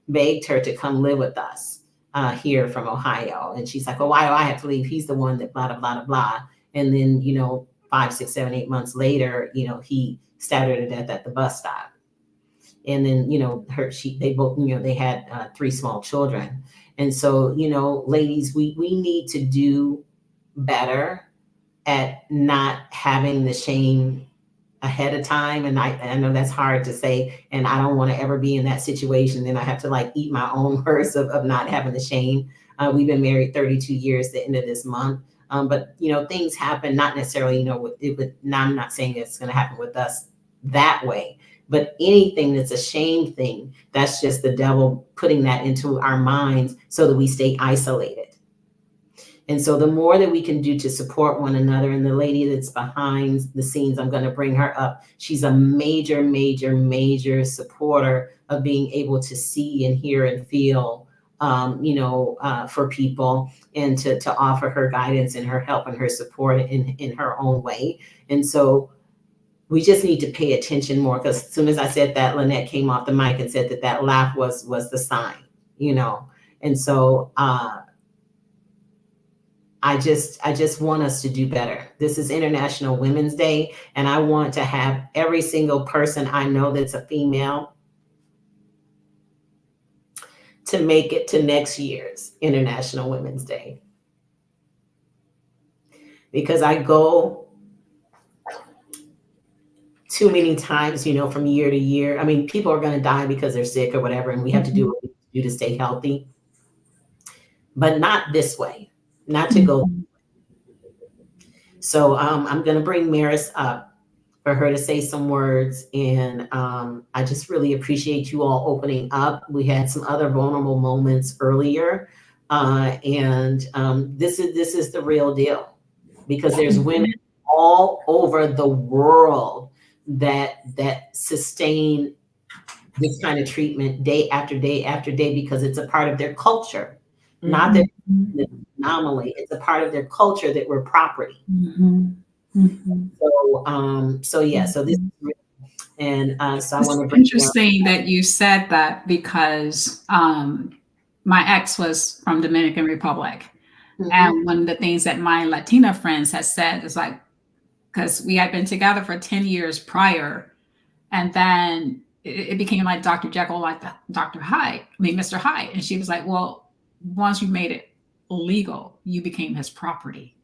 to come live with us here from Ohio. And she's like, "Oh, why do I have to leave? He's the one that blah, blah, blah, blah, blah." And then, 5, 6, 7, 8 months later, he stabbed her to death at the bus stop. And then, they both, they had 3 small children. And so, ladies, we need to do better at not having the shame ahead of time. And I know that's hard to say, and I don't want to ever be in that situation. Then I have to eat my own words of not having the shame. We've been married 32 years the end of this month. But things happen, not necessarily, I'm not saying it's going to happen with us that way, but anything that's a shame thing, that's just the devil putting that into our minds so that we stay isolated. And so the more that we can do to support one another, and the lady that's behind the scenes, I'm going to bring her up. She's a major, major, major supporter of being able to see and hear and feel, for people, and to offer her guidance and her help and her support in her own way. And so we just need to pay attention more, because as soon as I said that, Lynette came off the mic and said that laugh was the sign, And so, I just want us to do better. This is International Women's Day, and I want to have every single person I know that's a female to make it to next year's International Women's Day. Because I go too many times, from year to year. I mean, people are going to die because they're sick or whatever, and we have to do what we do to stay healthy. But not this way, not to go. So I'm going to bring Maris up for her to say some words. And I just really appreciate you all opening up. We had some other vulnerable moments earlier. And this is the real deal, because there's women all over the world that sustain this kind of treatment day after day after day, because it's a part of their culture. Not that it's an anomaly, it's a part of their culture that we're property. So yeah, so this is real. And so I want to bring interesting that you said that, because my ex was from Dominican Republic. And one of the things that my Latina friends has said is because we had been together for 10 years prior, and then it became like Dr. Jekyll, like Dr. Hyde, Mr. Hyde. And she was like, well, once you made it legal, you became his property.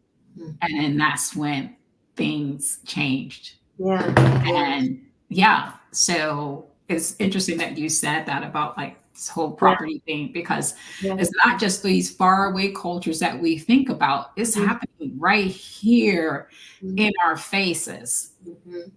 And then that's when things changed. Yeah. And yeah, so it's interesting that you said that about like this whole Yeah. property thing, because Yeah. it's not just these faraway cultures that we think about. It's Mhm. happening right here Mhm. in our faces. Mhm.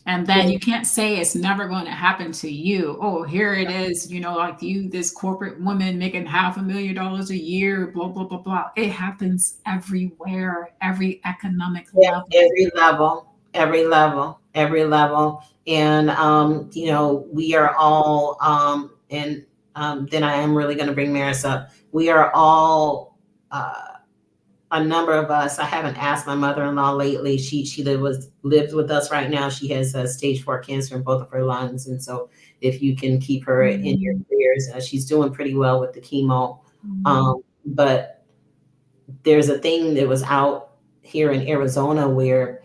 And then you can't say it's never going to happen to you. Oh, here it is, like you, this corporate woman making $500,000 a year, blah, blah, blah, blah. It happens everywhere, every economic Yeah, level. every level, every level, every level. And we are all and then I am really going to bring Maris up. We are all a number of us. I haven't asked my mother-in-law lately. She lives with us right now. She has stage 4 cancer in both of her lungs, and so if you can keep her in your prayers, she's doing pretty well with the chemo. But there's a thing that was out here in Arizona where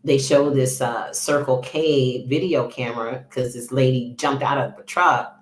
they show this Circle K video camera because this lady jumped out of the truck.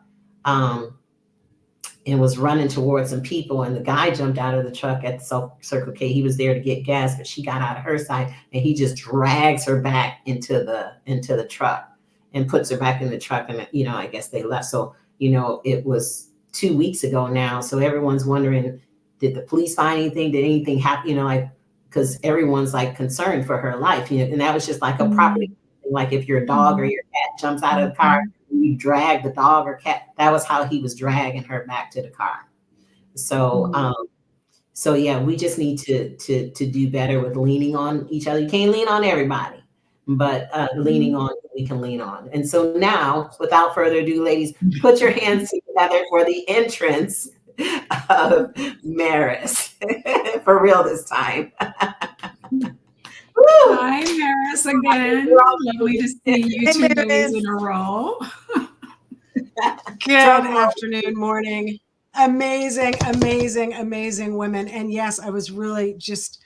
And was running towards some people, and the guy jumped out of the truck at the Circle K. He was there to get gas, but she got out of her side, and he just drags her back into the truck and puts her back in the truck. And I guess they left. So it was 2 weeks ago now. So everyone's wondering, did the police find anything? Did anything happen? Because everyone's like concerned for her life. And that was just like a property. Like if your dog or your cat jumps out of the car, you drag the dog or cat. That was how he was dragging her back to the car. So yeah, we just need to do better with leaning on each other. You can't lean on everybody, but leaning on what we can lean on. And so now, without further ado, ladies, put your hands together for the entrance of Maris. For real this time. Hi, Maris, again. Lovely to see you 2 days in a row. Good afternoon, morning. Amazing, amazing, amazing women. And yes, I was really just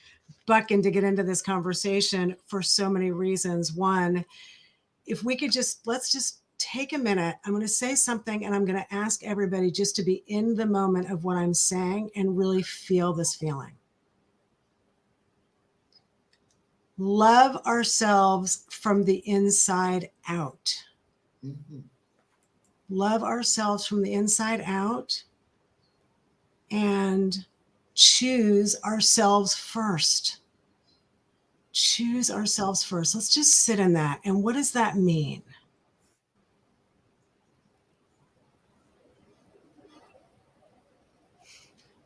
bucking to get into this conversation for so many reasons. One, if we could let's just take a minute. I'm going to say something and I'm going to ask everybody just to be in the moment of what I'm saying and really feel this feeling. Love ourselves from the inside out. Mm-hmm. Love ourselves from the inside out and choose ourselves first. Choose ourselves first. Let's just sit in that. And what does that mean?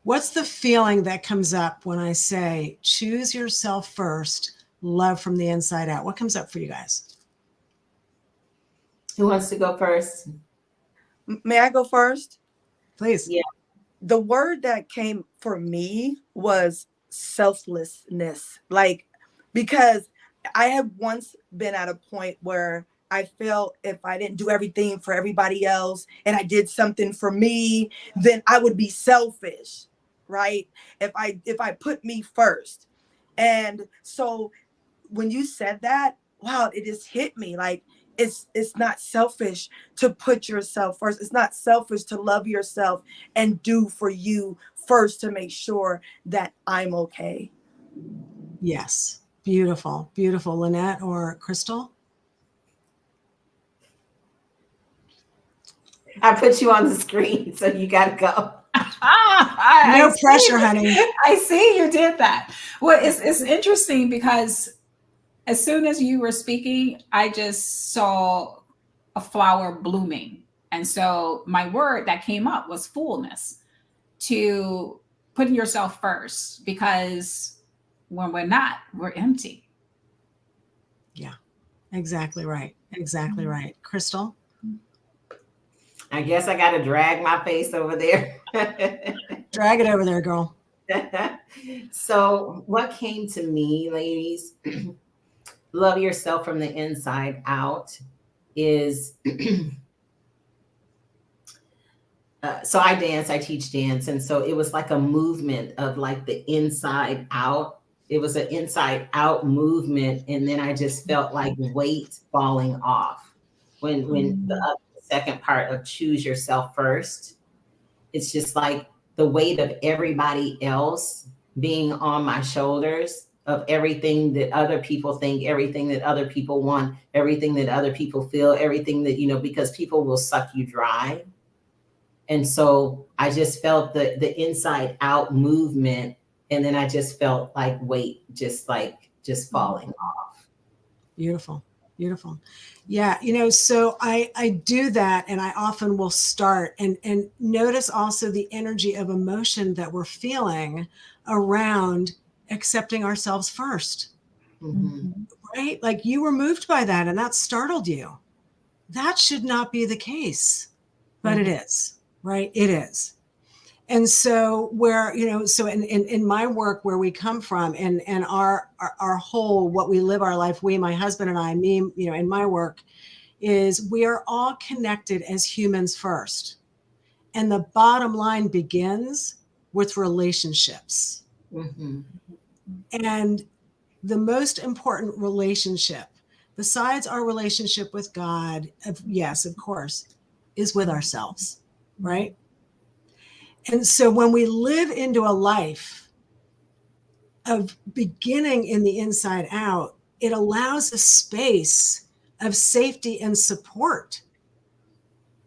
What's the feeling that comes up when I say choose yourself first, love from the inside out? What comes up for you guys? Who wants to go first? May I go first? Please. Yeah. The word that came for me was selflessness. Because I have once been at a point where I felt if I didn't do everything for everybody else and I did something for me, then I would be selfish, right? If I put me first. And so when you said that, wow, it just hit me. Like it's not selfish to put yourself first. It's not selfish to love yourself and do for you first to make sure that I'm okay. Yes. Beautiful. Beautiful. Lynette or Crystal? I put you on the screen, so you got to go. No pressure, honey. I see you did that. Well, it's interesting because as soon as you were speaking, I just saw a flower blooming. And so my word that came up was fullness, to putting yourself first, because when we're not, we're empty. Yeah, exactly right. Exactly right. Crystal? I guess I got to drag my face over there. Drag it over there, girl. So what came to me, ladies, love yourself from the inside out is so I dance, I teach dance. And so it was like a movement of like the inside out. It was an inside out movement. And then I just felt like weight falling off when the second part of choose yourself first. It's just like the weight of everybody else being on my shoulders, of everything that other people think, everything that other people want, everything that other people feel, everything that, because people will suck you dry. And so I just felt the inside out movement. And then I just felt like weight, just falling off. Beautiful. Beautiful. Yeah. So I do that, and I often will start and notice also the energy of emotion that we're feeling around accepting ourselves first. Mm-hmm. Right? Like you were moved by that and that startled you. That should not be the case, but it is, right? It is. And so so in my work, where we come from, and our whole, what we live our life, we, my husband and I, me, in my work, is we are all connected as humans first. And the bottom line begins with relationships. Mm-hmm. And the most important relationship, besides our relationship with God, yes, of course, is with ourselves, right? And so when we live into a life of beginning in the inside out, it allows a space of safety and support.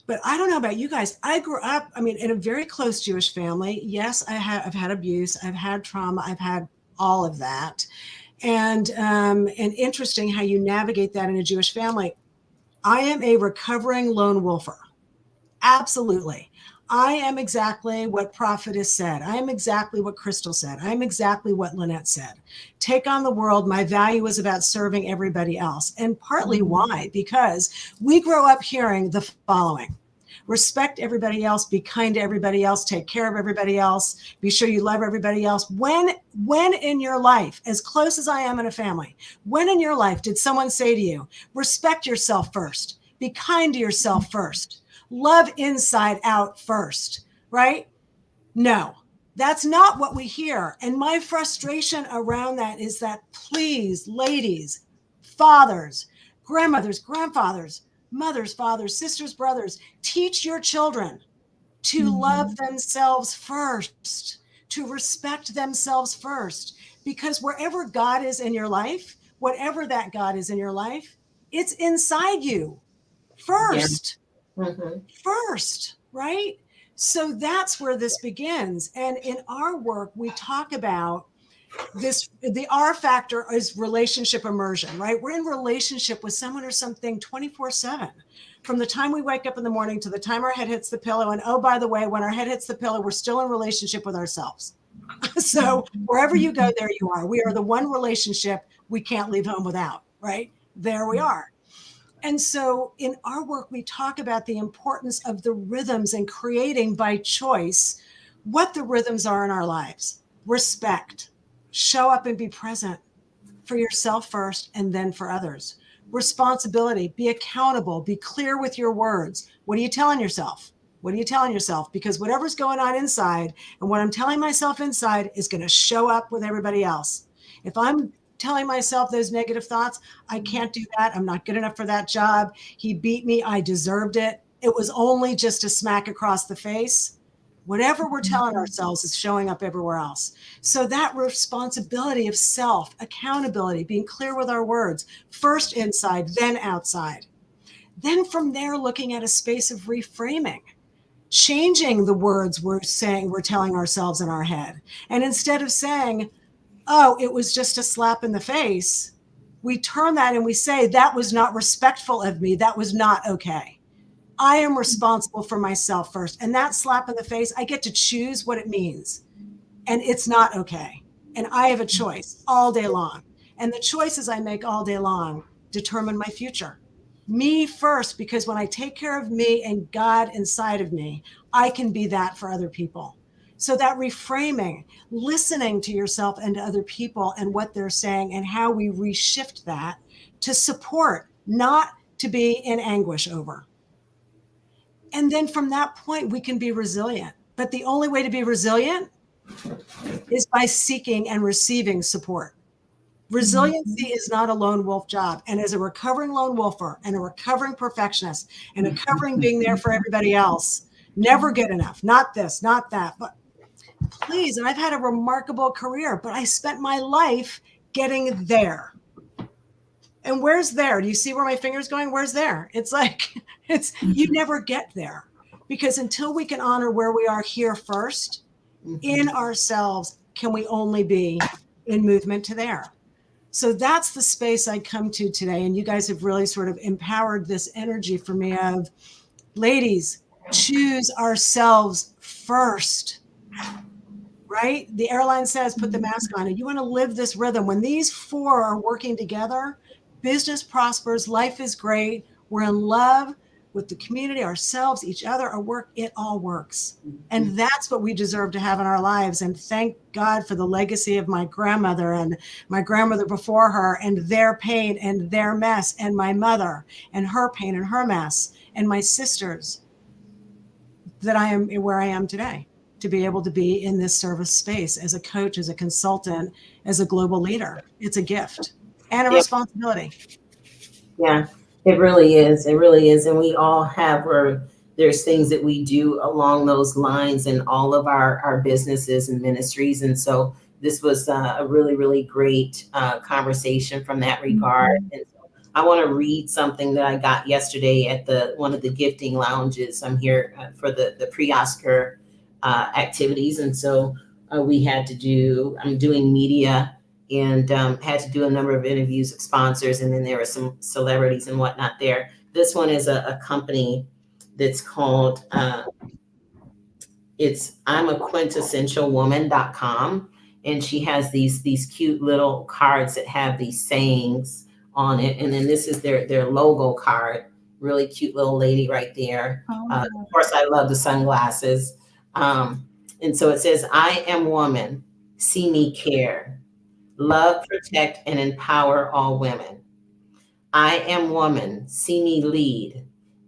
But I don't know about you guys. I grew up, in a very close Jewish family. Yes, I've had abuse, I've had trauma, I've had all of that. And interesting how you navigate that in a Jewish family. I am a recovering lone wolfer. Absolutely. I am exactly what Prophetess said. I am exactly what Crystal said. I am exactly what Lynette said. Take on the world. My value is about serving everybody else. And partly why? Because we grow up hearing the following: respect everybody else, be kind to everybody else, take care of everybody else, be sure you love everybody else. When in your life, as close as I am in a family, when in your life did someone say to you, respect yourself first, be kind to yourself first, love inside out first, right? No, that's not what we hear. And my frustration around that is that, please, ladies, fathers, grandmothers, grandfathers, mothers, fathers, sisters, brothers, teach your children to love themselves first, to respect themselves first, because wherever God is in your life, whatever that God is in your life, it's inside you first. Yeah. Mm-hmm. First, right? So that's where this begins. And in our work, we talk about this. The R factor is relationship immersion, right? We're in relationship with someone or something 24/7, from the time we wake up in the morning to the time our head hits the pillow. And oh, by the way, when our head hits the pillow, we're still in relationship with ourselves. So wherever you go, there you are. We are the one relationship we can't leave home without, right? There we are. And so in our work, we talk about the importance of the rhythms and creating by choice what the rhythms are in our lives. Respect, show up and be present for yourself first and then for others. Responsibility, be accountable, be clear with your words. What are you telling yourself? What are you telling yourself? Because whatever's going on inside and what I'm telling myself inside is going to show up with everybody else. If I'm telling myself those negative thoughts, I can't do that, I'm not good enough for that job, he beat me, I deserved it, it was only just a smack across the face. Whatever we're telling ourselves is showing up everywhere else. So that responsibility of self, accountability, being clear with our words, first inside, then outside. Then from there, looking at a space of reframing, changing the words we're telling ourselves in our head. And instead of saying, oh, it was just a slap in the face, we turn that and we say, that was not respectful of me. That was not okay. I am responsible for myself first. And that slap in the face, I get to choose what it means. And it's not okay. And I have a choice all day long. And the choices I make all day long determine my future. Me first, because when I take care of me and God inside of me, I can be that for other people. So that reframing, listening to yourself and to other people and what they're saying and how we reshift that to support, not to be in anguish over. And then from that point, we can be resilient. But the only way to be resilient is by seeking and receiving support. Resiliency is not a lone wolf job. And as a recovering lone wolfer and a recovering perfectionist and a recovering being there for everybody else, never good enough, not this, not that, but please. And I've had a remarkable career, but I spent my life getting there. And where's there? Do you see where my finger's going? Where's there? It's like, you never get there, because until we can honor where we are here first in ourselves, can we only be in movement to there. So that's the space I come to today. And you guys have really sort of empowered this energy for me of, ladies, choose ourselves first, right? The airline says, put the mask on, and you want to live this rhythm. When these four are working together, business prospers, life is great. We're in love with the community, ourselves, each other, our work, it all works. And that's what we deserve to have in our lives. And thank God for the legacy of my grandmother and my grandmother before her, and their pain and their mess, and my mother and her pain and her mess, and my sisters, that I am where I am today, to be able to be in this service space as a coach, as a consultant, as a global leader. It's a gift and a responsibility. Yeah, it really is. It really is. And we all have, or there's things that we do along those lines in all of our businesses and ministries. And so this was a really, really great conversation from that regard. And so I want to read something that I got yesterday at one of the gifting lounges. I'm here for the pre-Oscar activities. And so I'm doing media, and had to do a number of interviews with sponsors, and then there were some celebrities and whatnot there. This one is a company that's called I'm a quintessentialwoman.com, and she has these cute little cards that have these sayings on it, and then this is their logo card. Really cute little lady right there. Of course, I love the sunglasses. And so it says, "I am woman, see me care. Love, protect, and empower all women. I am woman, see me lead.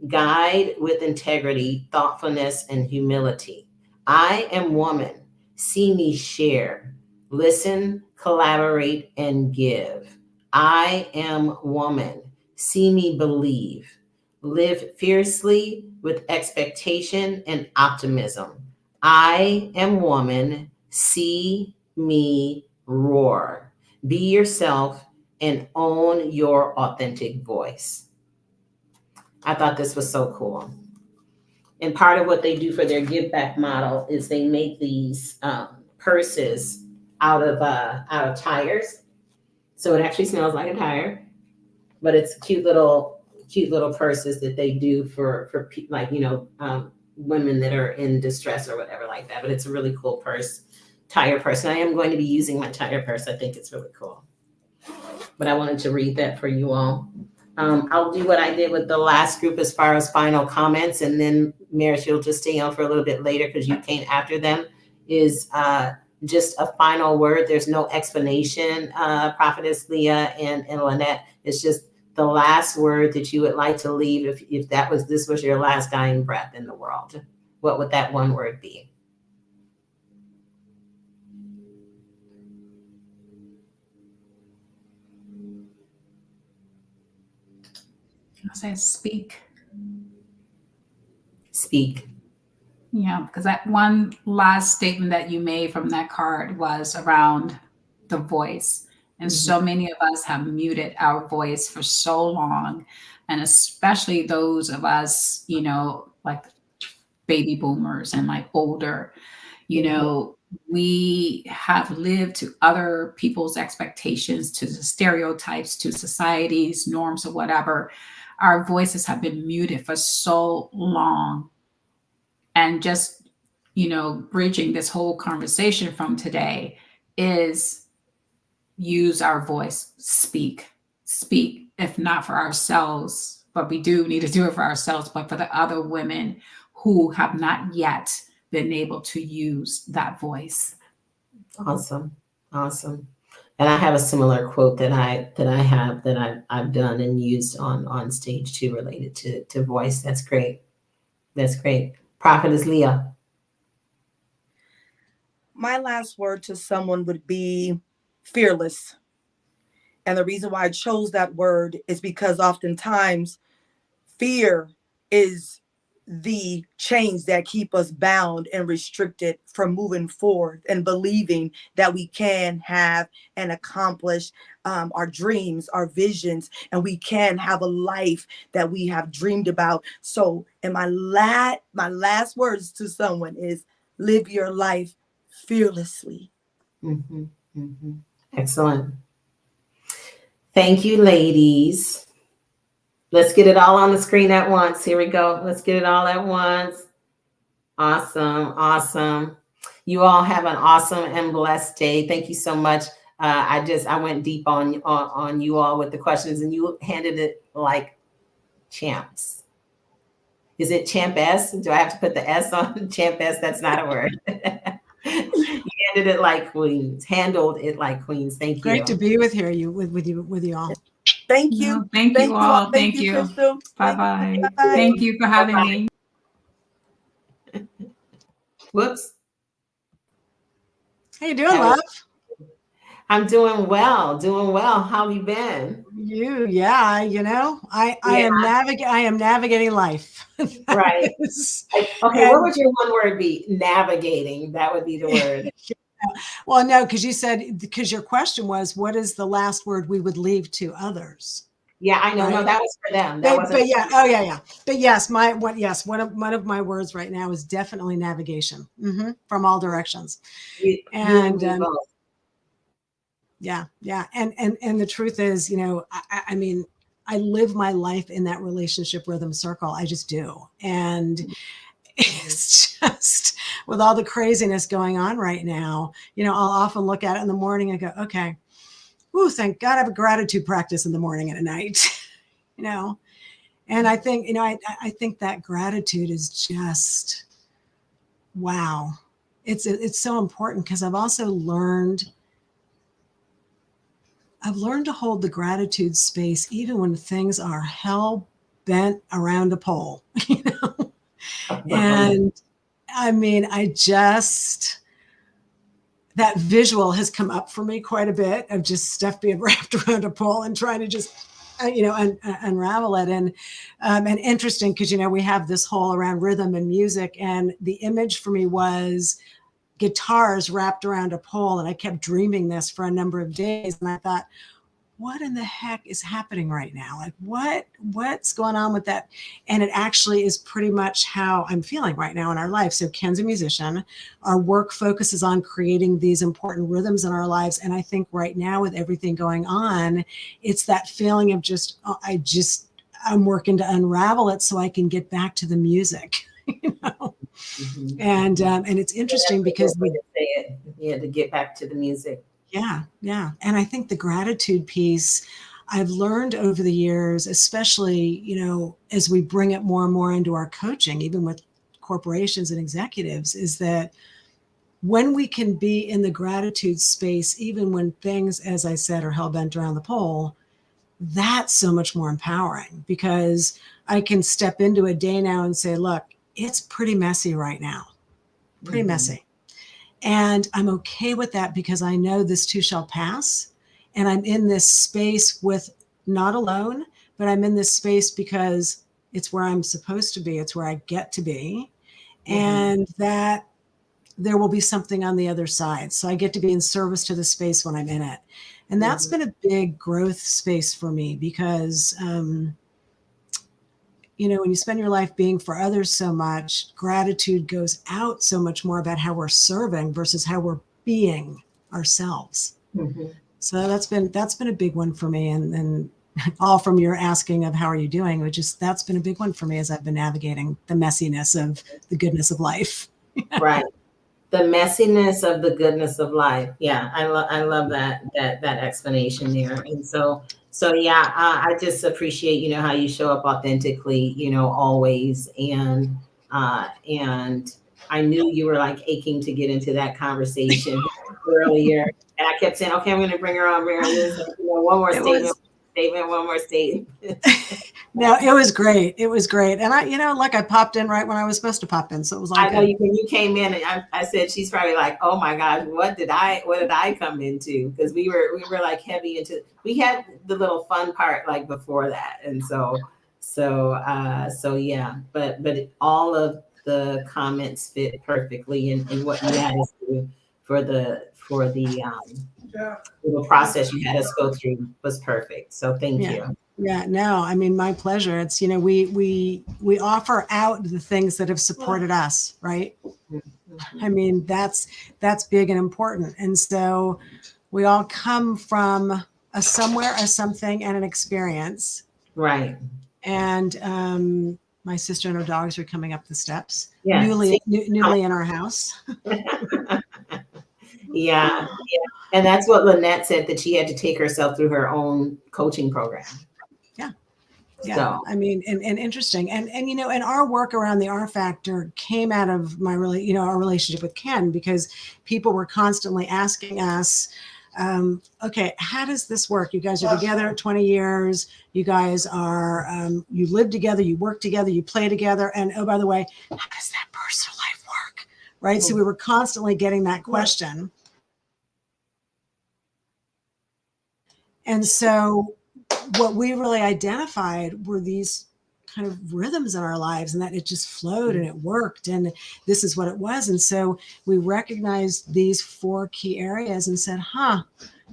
Guide with integrity, thoughtfulness, and humility. I am woman, see me share. Listen, collaborate, and give. I am woman, see me believe. Live fiercely with expectation and optimism. I am woman, see me roar. Be yourself and own your authentic voice." I thought this was so cool. And part of what they do for their give back model is they make these purses out of tires. So it actually smells like a tire, but it's cute little purses that they do for like, women that are in distress or whatever like that. But it's a really cool purse, tire purse. And I am going to be using my tire purse. I think it's really cool. But I wanted to read that for you all. I'll do what I did with the last group as far as final comments, and then Maris, you'll just stay on for a little bit later because you came after them, is just a final word. There's no explanation, Prophetess Leah and Lynette. It's just the last word that you would like to leave if this was your last dying breath in the world. What would that one word be? I say speak. Speak. Yeah, because that one last statement that you made from that card was around the voice. And so many of us have muted our voice for so long. And especially those of us, like baby boomers and like older, we have lived to other people's expectations, to the stereotypes, to society's norms or whatever. Our voices have been muted for so long. And just, bridging this whole conversation from today is use our voice, speak, if not for ourselves, but we do need to do it for ourselves, but for the other women who have not yet been able to use that voice. Awesome. And I have a similar quote that I've done and used on stage too, related to voice. That's great. Prophetess Leah. My last word to someone would be fearless. And the reason why I chose that word is because oftentimes fear is the chains that keep us bound and restricted from moving forward and believing that we can have and accomplish our dreams, our visions, and we can have a life that we have dreamed about. So, and my last words to someone is live your life fearlessly. Mm-hmm. Mm-hmm. Excellent. Thank you, ladies. Let's get it all on the screen at once. Here we go. Let's get it all at once. Awesome. Awesome. You all have an awesome and blessed day. Thank you so much. I went deep on you all with the questions, and you handled it like champs. Is it champ S? Do I have to put the S on champ S? That's not a word. You handled it like queens. Handled it like queens. Thank you. Great to be with you all. Thank you. No, thank you all. Thank you. Crystal. Bye-bye. Thank you for having me. Whoops. How you doing, love? I'm doing well. Doing well. How have you been? Yeah, I am navigating life. Right. Okay, what would your one word be? Navigating. That would be the word. Well, no, because your question was, what is the last word we would leave to others? Yeah, I know. Right? No, that was for them. But yeah, oh yeah. But yes, one of my words right now is definitely navigation, from all directions. Yeah. And the truth is, I mean, I live my life in that relationship rhythm circle. I just do. And it's just with all the craziness going on right now, I'll often look at it in the morning and go, okay, ooh, thank God I have a gratitude practice in the morning and at night, and I think, I think that gratitude is just, wow. It's so important because I've also learned to hold the gratitude space even when things are hell bent around a pole, And I mean, that visual has come up for me quite a bit of just stuff being wrapped around a pole and trying to just, unravel it. And interesting because, we have this whole around rhythm and music. And the image for me was guitars wrapped around a pole. And I kept dreaming this for a number of days. And I thought, what in the heck is happening right now? Like what's going on with that? And it actually is pretty much how I'm feeling right now in our life. So Ken's a musician. Our work focuses on creating these important rhythms in our lives. And I think right now with everything going on, it's that feeling of just, I'm working to unravel it so I can get back to the music, Mm-hmm. And it's interesting because you had to get back to the music. Yeah. And I think the gratitude piece I've learned over the years, especially, as we bring it more and more into our coaching, even with corporations and executives, is that when we can be in the gratitude space, even when things, as I said, are hell bent around the pole, that's so much more empowering because I can step into a day now and say, look, it's pretty messy right now, pretty messy. And I'm okay with that because I know this too shall pass. And I'm in this space not alone, but I'm in this space because it's where I'm supposed to be. It's where I get to be. And that there will be something on the other side. So I get to be in service to the space when I'm in it. And that's been a big growth space for me because, when you spend your life being for others so much, gratitude goes out so much more about how we're serving versus how we're being ourselves. So that's been a big one for me. And all from your asking of how are you doing, that's been a big one for me as I've been navigating the messiness of the goodness of life. Right. The messiness of the goodness of life. Yeah. I love that explanation there. And so yeah, I just appreciate, how you show up authentically, always. And I knew you were like aching to get into that conversation earlier. And I kept saying, okay, I'm going to bring her on, this. One more statement. No, it was great. And I popped in right when I was supposed to pop in. So it was like, I know when you came in and I said, she's probably like, oh my gosh, what did I come into? Because we were like heavy into, we had the little fun part like before that. And so So yeah, but all of the comments fit perfectly, and what you had us do for the little process you had us go through was perfect. So thank Yeah. you. Yeah, no, I mean, my pleasure. It's, we offer out the things that have supported us, right? I Mhm. mean, that's big and important. And so we all come from a somewhere, a something, and an experience. Right. And my sister and her dogs are coming up the steps, Yeah. newly newly in our house. Yeah, yeah. And that's what Lynette said, that she had to take herself through her own coaching program. Yeah. Yeah, So I mean, and interesting, and our work around the R factor came out of our relationship with Ken, because people were constantly asking us, okay, how does this work? You guys are together 20 years. You guys are, you live together, you work together, you play together, and oh, by the way, how does that personal life work? Right. So we were constantly getting that question, and so what we really identified were these kind of rhythms in our lives, and that it just flowed and it worked, and this is what it was. And so we recognized these 4 key areas and said,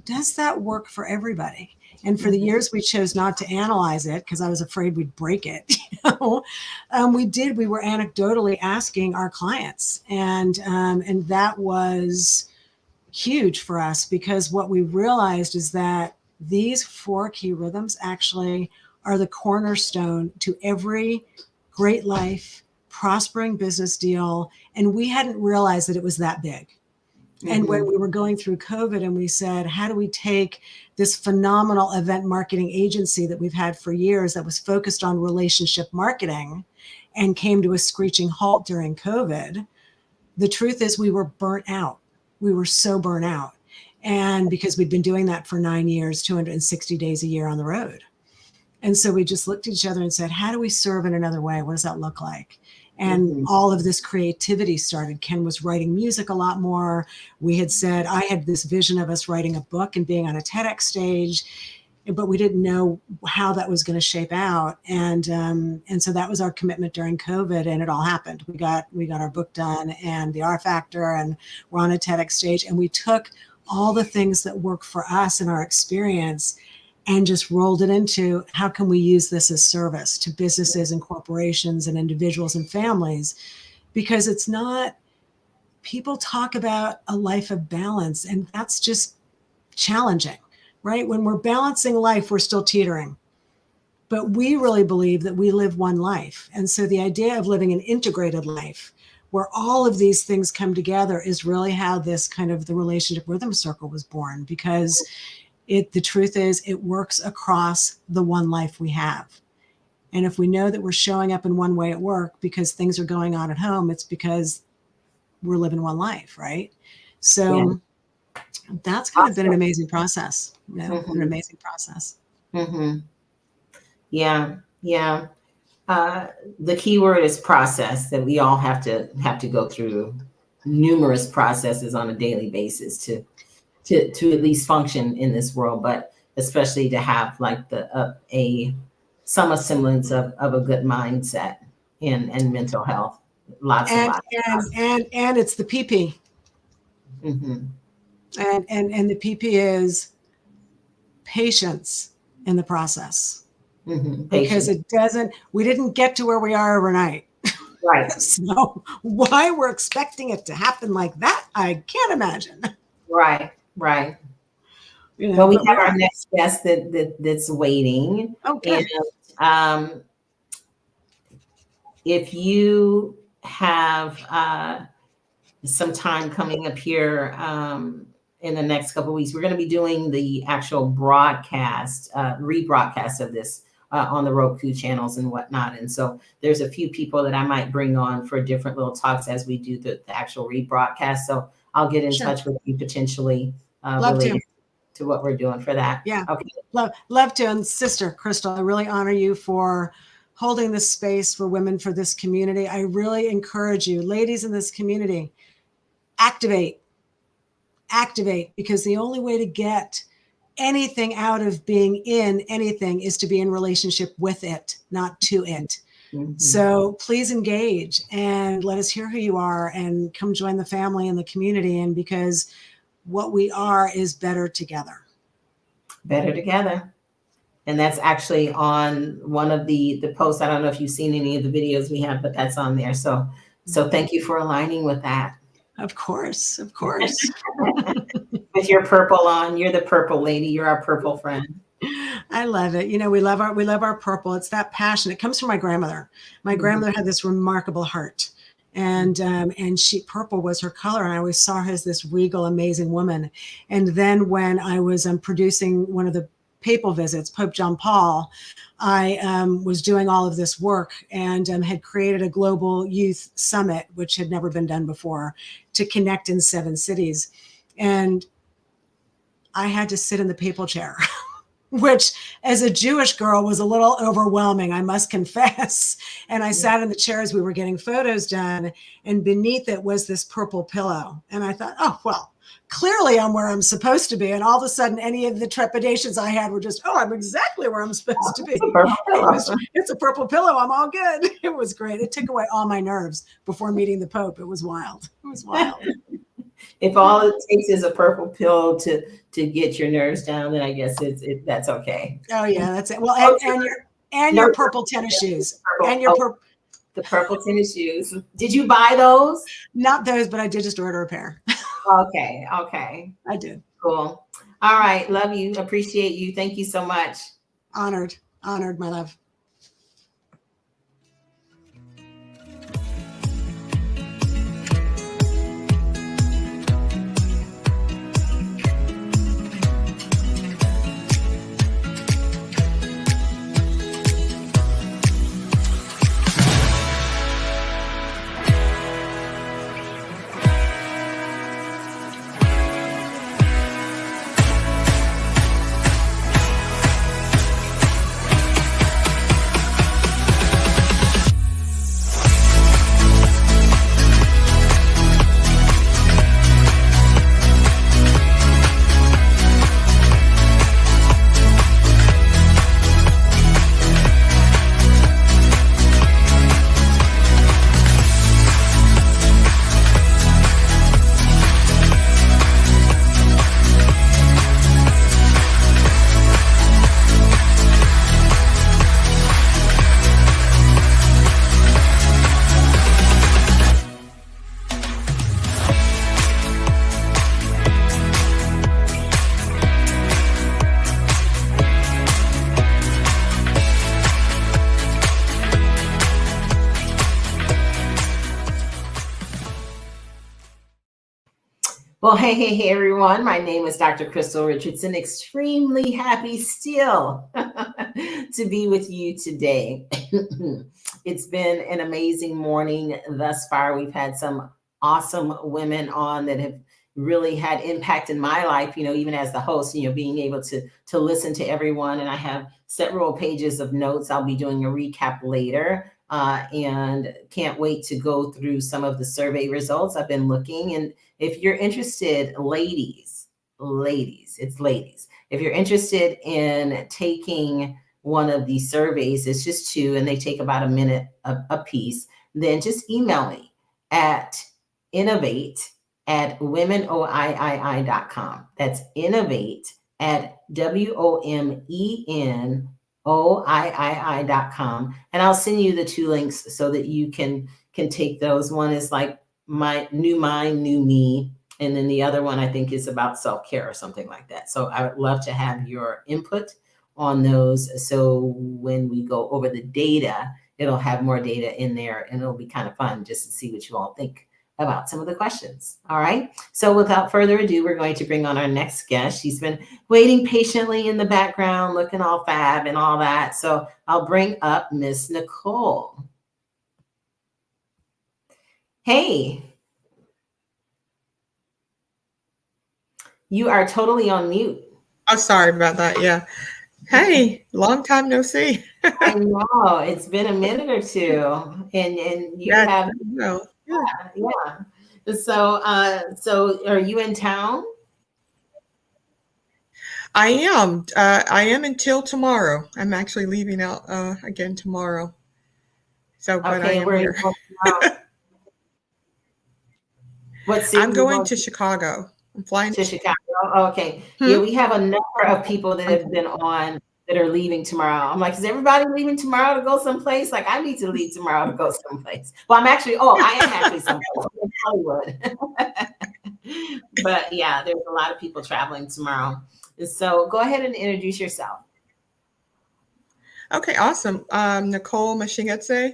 does that work for everybody? And for the years we chose not to analyze it because I was afraid we'd break it. We were anecdotally asking our clients, and that was huge for us, because what we realized is that these 4 key rhythms actually are the cornerstone to every great life, prospering business deal. And we hadn't realized that it was that big. And when we were going through COVID and we said, how do we take this phenomenal event marketing agency that we've had for years that was focused on relationship marketing and came to a screeching halt during COVID? The truth is we were burnt out. We were so burnt out. And because we'd been doing that for 9 years, 260 days a year on the road. And so we just looked at each other and said, how do we serve in another way? What does that look like? And all of this creativity started. Ken was writing music a lot more. We had said, I had this vision of us writing a book and being on a TEDx stage, but we didn't know how that was going to shape out. And so that was our commitment during COVID, and it all happened. We got our book done and the R Factor, and we're on a TEDx stage, and we took all the things that work for us in our experience and just rolled it into, how can we use this as service to businesses and corporations and individuals and families? Because it's not, people talk about a life of balance, and that's just challenging, right? When we're balancing life, we're still teetering. But we really believe that we live one life. And so the idea of living an integrated life where all of these things come together is really how this kind of the relationship rhythm circle was born, because the truth is it works across the one life we have. And if we know that we're showing up in one way at work because things are going on at home, it's because we're living one life, right? So that's kind of been an amazing process, an amazing process. yeah, yeah. The key word is process, that we all have to go through numerous processes on a daily basis to at least function in this world, but especially to have like some semblance of a good mindset and mental health. Lots and And lots. and it's the PP. Mm-hmm. And the PP is patience in the process. Because we didn't get to where we are overnight. Right. So why we're expecting it to happen like that, I can't imagine. Right. Well, we have our next guest that's waiting. Oh, good. And if you have some time coming up here in the next couple of weeks, we're going to be doing the actual broadcast, rebroadcast of this on the Roku channels and whatnot. And so there's a few people that I might bring on for different little talks as we do the actual rebroadcast. So I'll get in touch with you potentially related to what we're doing for that. Yeah. Okay. Love to. And Sister Crystal, I really honor you for holding this space for women, for this community. I really encourage you, ladies in this community, activate, because the only way to get anything out of being in anything is to be in relationship with it, not to it. So please engage and let us hear who you are and come join the family and the community. And because what we are is better together. Better together. And that's actually on one of the posts. I don't know if you've seen any of the videos we have, but that's on there. So thank you for aligning with that. Of course, of course. With your purple on, you're the purple lady. You're our purple friend. I love it. We love our purple. It's that passion. It comes from my grandmother. My grandmother had this remarkable heart, and purple was her color. And I always saw her as this regal, amazing woman. And then when I was producing one of the papal visits, Pope John Paul, I was doing all of this work and had created a global youth summit, which had never been done before, to connect in 7 cities. And I had to sit in the papal chair, which as a Jewish girl was a little overwhelming, I must confess. And I sat in the chair as we were getting photos done, and beneath it was this purple pillow. And I thought, oh, well, clearly I'm where I'm supposed to be. And all of a sudden, any of the trepidations I had were just, oh, I'm exactly where I'm supposed to be. It's a purple pillow. I'm all good. It was great. It took away all my nerves before meeting the Pope. It was wild. It was wild. If all it takes is a purple pill to get your nerves down, then I guess that's okay. Oh yeah, that's it. Well, and your purple tennis shoes. And your the purple tennis shoes. Did you buy those? Not those, but I did just order a pair. Okay. I did. Cool. All right. Love you. Appreciate you. Thank you so much. Honored, my love. Well, hey, everyone. My name is Dr. Crystal Richardson. Extremely happy still to be with you today. It's been an amazing morning thus far. We've had some awesome women on that have really had impact in my life, even as the host, being able to listen to everyone. And I have several pages of notes. I'll be doing a recap later. And can't wait to go through some of the survey results. I've been looking, and if you're interested, ladies, it's ladies. If you're interested in taking one of these surveys, it's just 2, and they take about a minute a piece, then just email me at innovate@womenoiii.com. That's innovate@WOMENOIII.com. And I'll send you the 2 links so that you can take those. One is like my new mind, new me. And then the other one I think is about self-care or something like that. So I would love to have your input on those. So when we go over the data, it'll have more data in there, and it'll be kind of fun just to see what you all think about some of the questions. All right. So without further ado, we're going to bring on our next guest. She's been waiting patiently in the background, looking all fab and all that. So I'll bring up Miss Nicole. Hey. You are totally on mute. Oh, sorry about that. Yeah. Hey, long time no see. I know. It's been a minute or 2. And you have Yeah. So are you in town? I am. I am until tomorrow. I'm actually leaving out again tomorrow. So, but I Okay, and am where are you here. going tomorrow? What city I'm are you going going to Chicago. I'm flying to? to. Chicago. Oh, okay. Yeah, Hmm? we have a number of people that I'm, have been on that are leaving tomorrow. I'm like, is everybody leaving tomorrow to go someplace? Like, I need to leave tomorrow to go someplace. Well, I am actually someplace. I'm in Hollywood. But yeah, there's a lot of people traveling tomorrow. So go ahead and introduce yourself. okay, awesome. Nicole Mashingetse.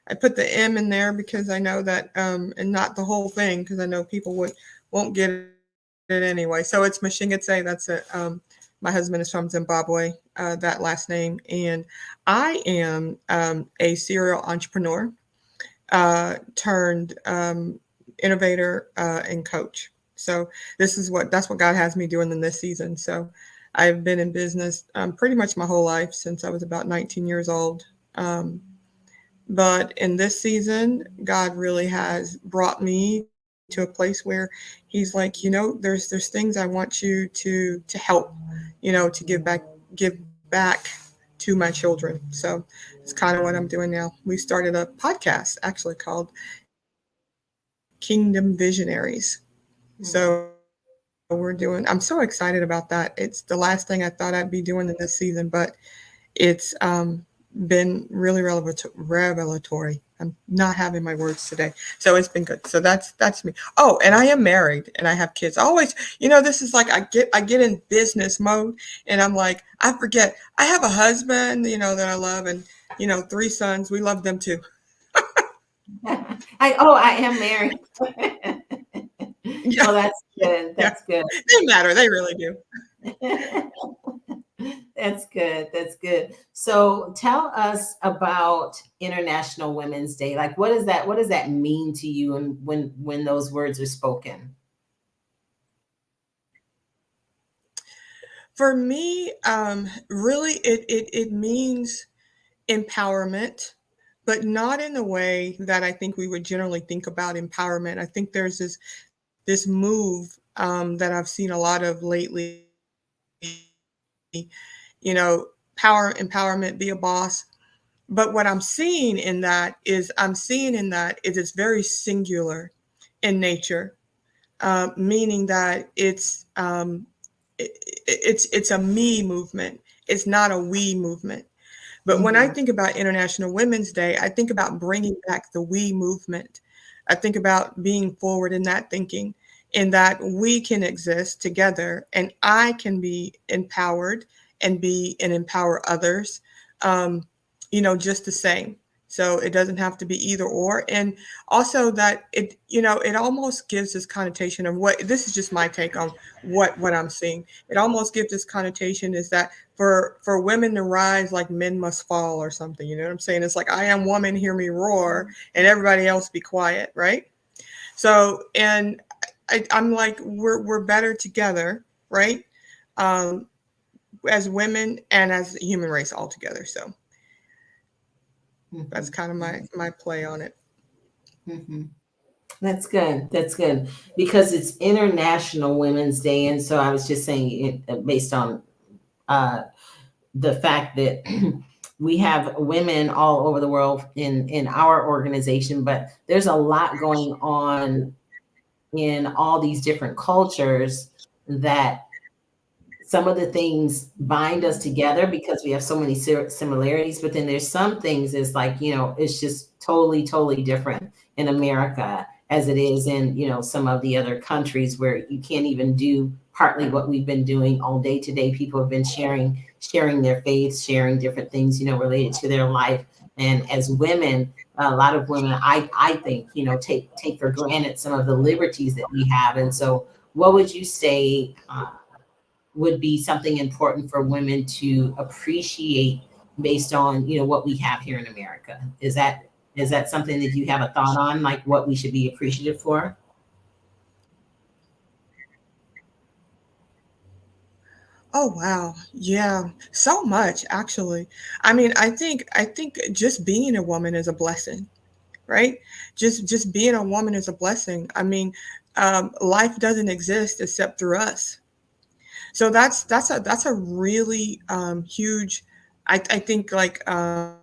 I put the M in there because I know that, and not the whole thing, because I know people won't get it anyway. So it's Mashingetse. That's it. My husband is from Zimbabwe. That last name, and I am a serial entrepreneur turned innovator and coach. So that's what God has me doing in this season. So I've been in business pretty much my whole life since I was about 19 years old. Um, but in this season, God really has brought me to a place where He's like, there's things I want you to help, to give back to my children. So it's kind of what I'm doing now. We started a podcast actually called Kingdom Visionaries. So we're doing. I'm so excited about that. It's the last thing I thought I'd be doing in this season, but it's been really revelatory. I'm not having my words today, so it's been good. So that's me. Oh, and I am married and I have kids. Always, this is like I get in business mode, and I'm like I forget I have a husband, that I love, and 3 sons. We love them too. I am married. Yeah, Well, that's good. yeah. That's good. They matter. They really do. That's good. That's good. So tell us about International Women's Day. Like what does that mean to you and when those words are spoken? For me, really, it means empowerment, but not in the way that I think we would generally think about empowerment. I think there's this move that I've seen a lot of lately. Power, empowerment, be a boss. But what I'm seeing in that is it's very singular in nature, meaning that it's a me movement. It's not a we movement. But when I Mhm. think about International Women's Day, I think about bringing back the we movement. I think about being forward in that thinking, in that we can exist together and I can be empowered and empower others, um, just the same. So it doesn't have to be either or. And also that it almost gives this connotation of what this is just my take on what I'm seeing. It almost gives this connotation is that for women to rise like men must fall or something. You know what I'm saying? It's like I am woman, hear me roar, and everybody else be quiet, right? So and I'm like we're better together, right? Um, as women and as the human race altogether. So that's Mhm. kind of my play on it. Mhm. That's good. That's good because it's International Women's Day, and so I was just saying based on uh, the fact that we have women all over the world in our organization, but there's a lot going on in all these different cultures that some of the things bind us together because we have so many similarities, but then there's some things it's like it's just totally different in America as it is in some of the other countries where you can't even do partly what we've been doing all day today. People have been sharing their faiths, sharing different things related to their life, and as women, a lot of women I think take for granted some of the liberties that we have. And so what would you say would be something important for women to appreciate based on what we have here in America? Is that something that you have a thought on, like what we should be appreciative for? Oh wow. Yeah. So much actually. I mean, I think just being a woman is a blessing, right? Just being a woman is a blessing. I mean, life doesn't exist except through us. So that's a really huge, I think, like, I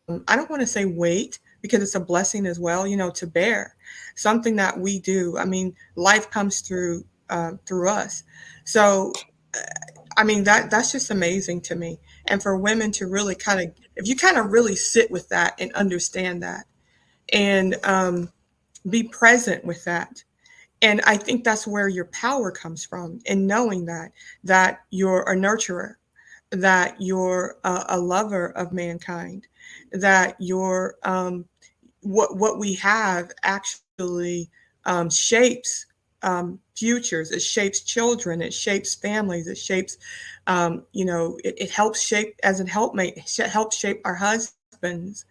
don't want to say weight, because it's a blessing as well, to bear something that we do. I mean, life comes through us. So I mean, that's just amazing to me. And for women to really kind of, if you kind of really sit with that and understand that, and be present with that. And I think that's where your power comes from, in knowing that you're a nurturer, that you're a lover of mankind, that you're what we have actually shapes futures. It shapes children. It shapes families. It shapes, it helps shape, as a helpmate, helps shape our husbands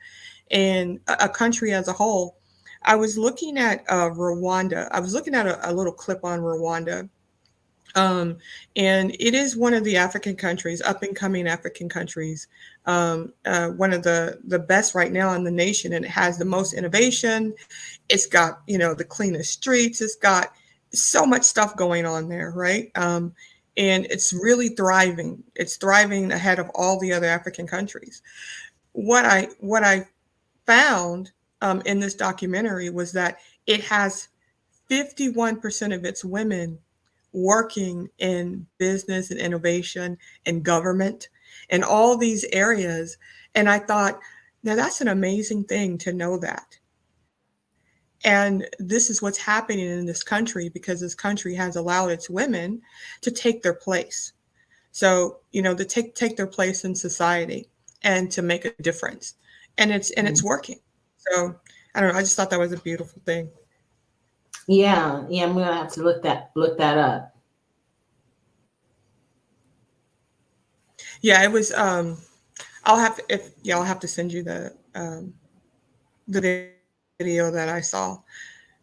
and a country as a whole. I was looking at Rwanda. I was looking at a little clip on Rwanda, um, and it is one of the African countries, up and coming African countries, one of the best right now in the nation, and it has the most innovation. It's got, the cleanest streets. It's got so much stuff going on there, right? And it's really thriving. It's thriving ahead of all the other African countries. What I found in this documentary was that it has 51% of its women working in business and innovation and government and all these areas. And I thought, now that's an amazing thing to know that. And this is what's happening in this country, because this country has allowed its women to take their place. So, to take their place in society and to make a difference. And it's working. So I don't know. I just thought that was a beautiful thing. Yeah, yeah, I'm gonna have to look that up. Yeah, it was. I'll have to send you the video that I saw,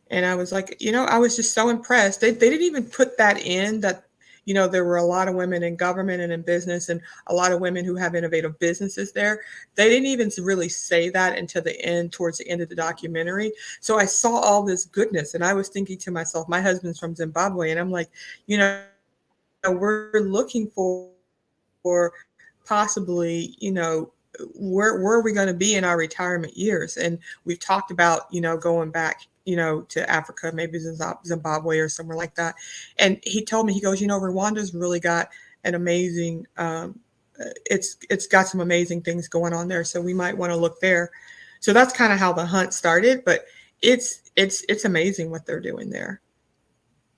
and I was like, I was just so impressed. They didn't even put that in, that there were a lot of women in government and in business, and a lot of women who have innovative businesses there. They didn't even really say that until the end, towards the end of the documentary. So I saw all this goodness, and I was thinking to myself, my husband's from Zimbabwe, and I'm like, we're looking for possibly, where are we going to be in our retirement years? And we've talked about, going back, to Africa, maybe Zimbabwe or somewhere like that. And he told me, he goes, Rwanda's really got an amazing, it's got some amazing things going on there. So we might want to look there. So that's kind of how the hunt started, but it's amazing what they're doing there.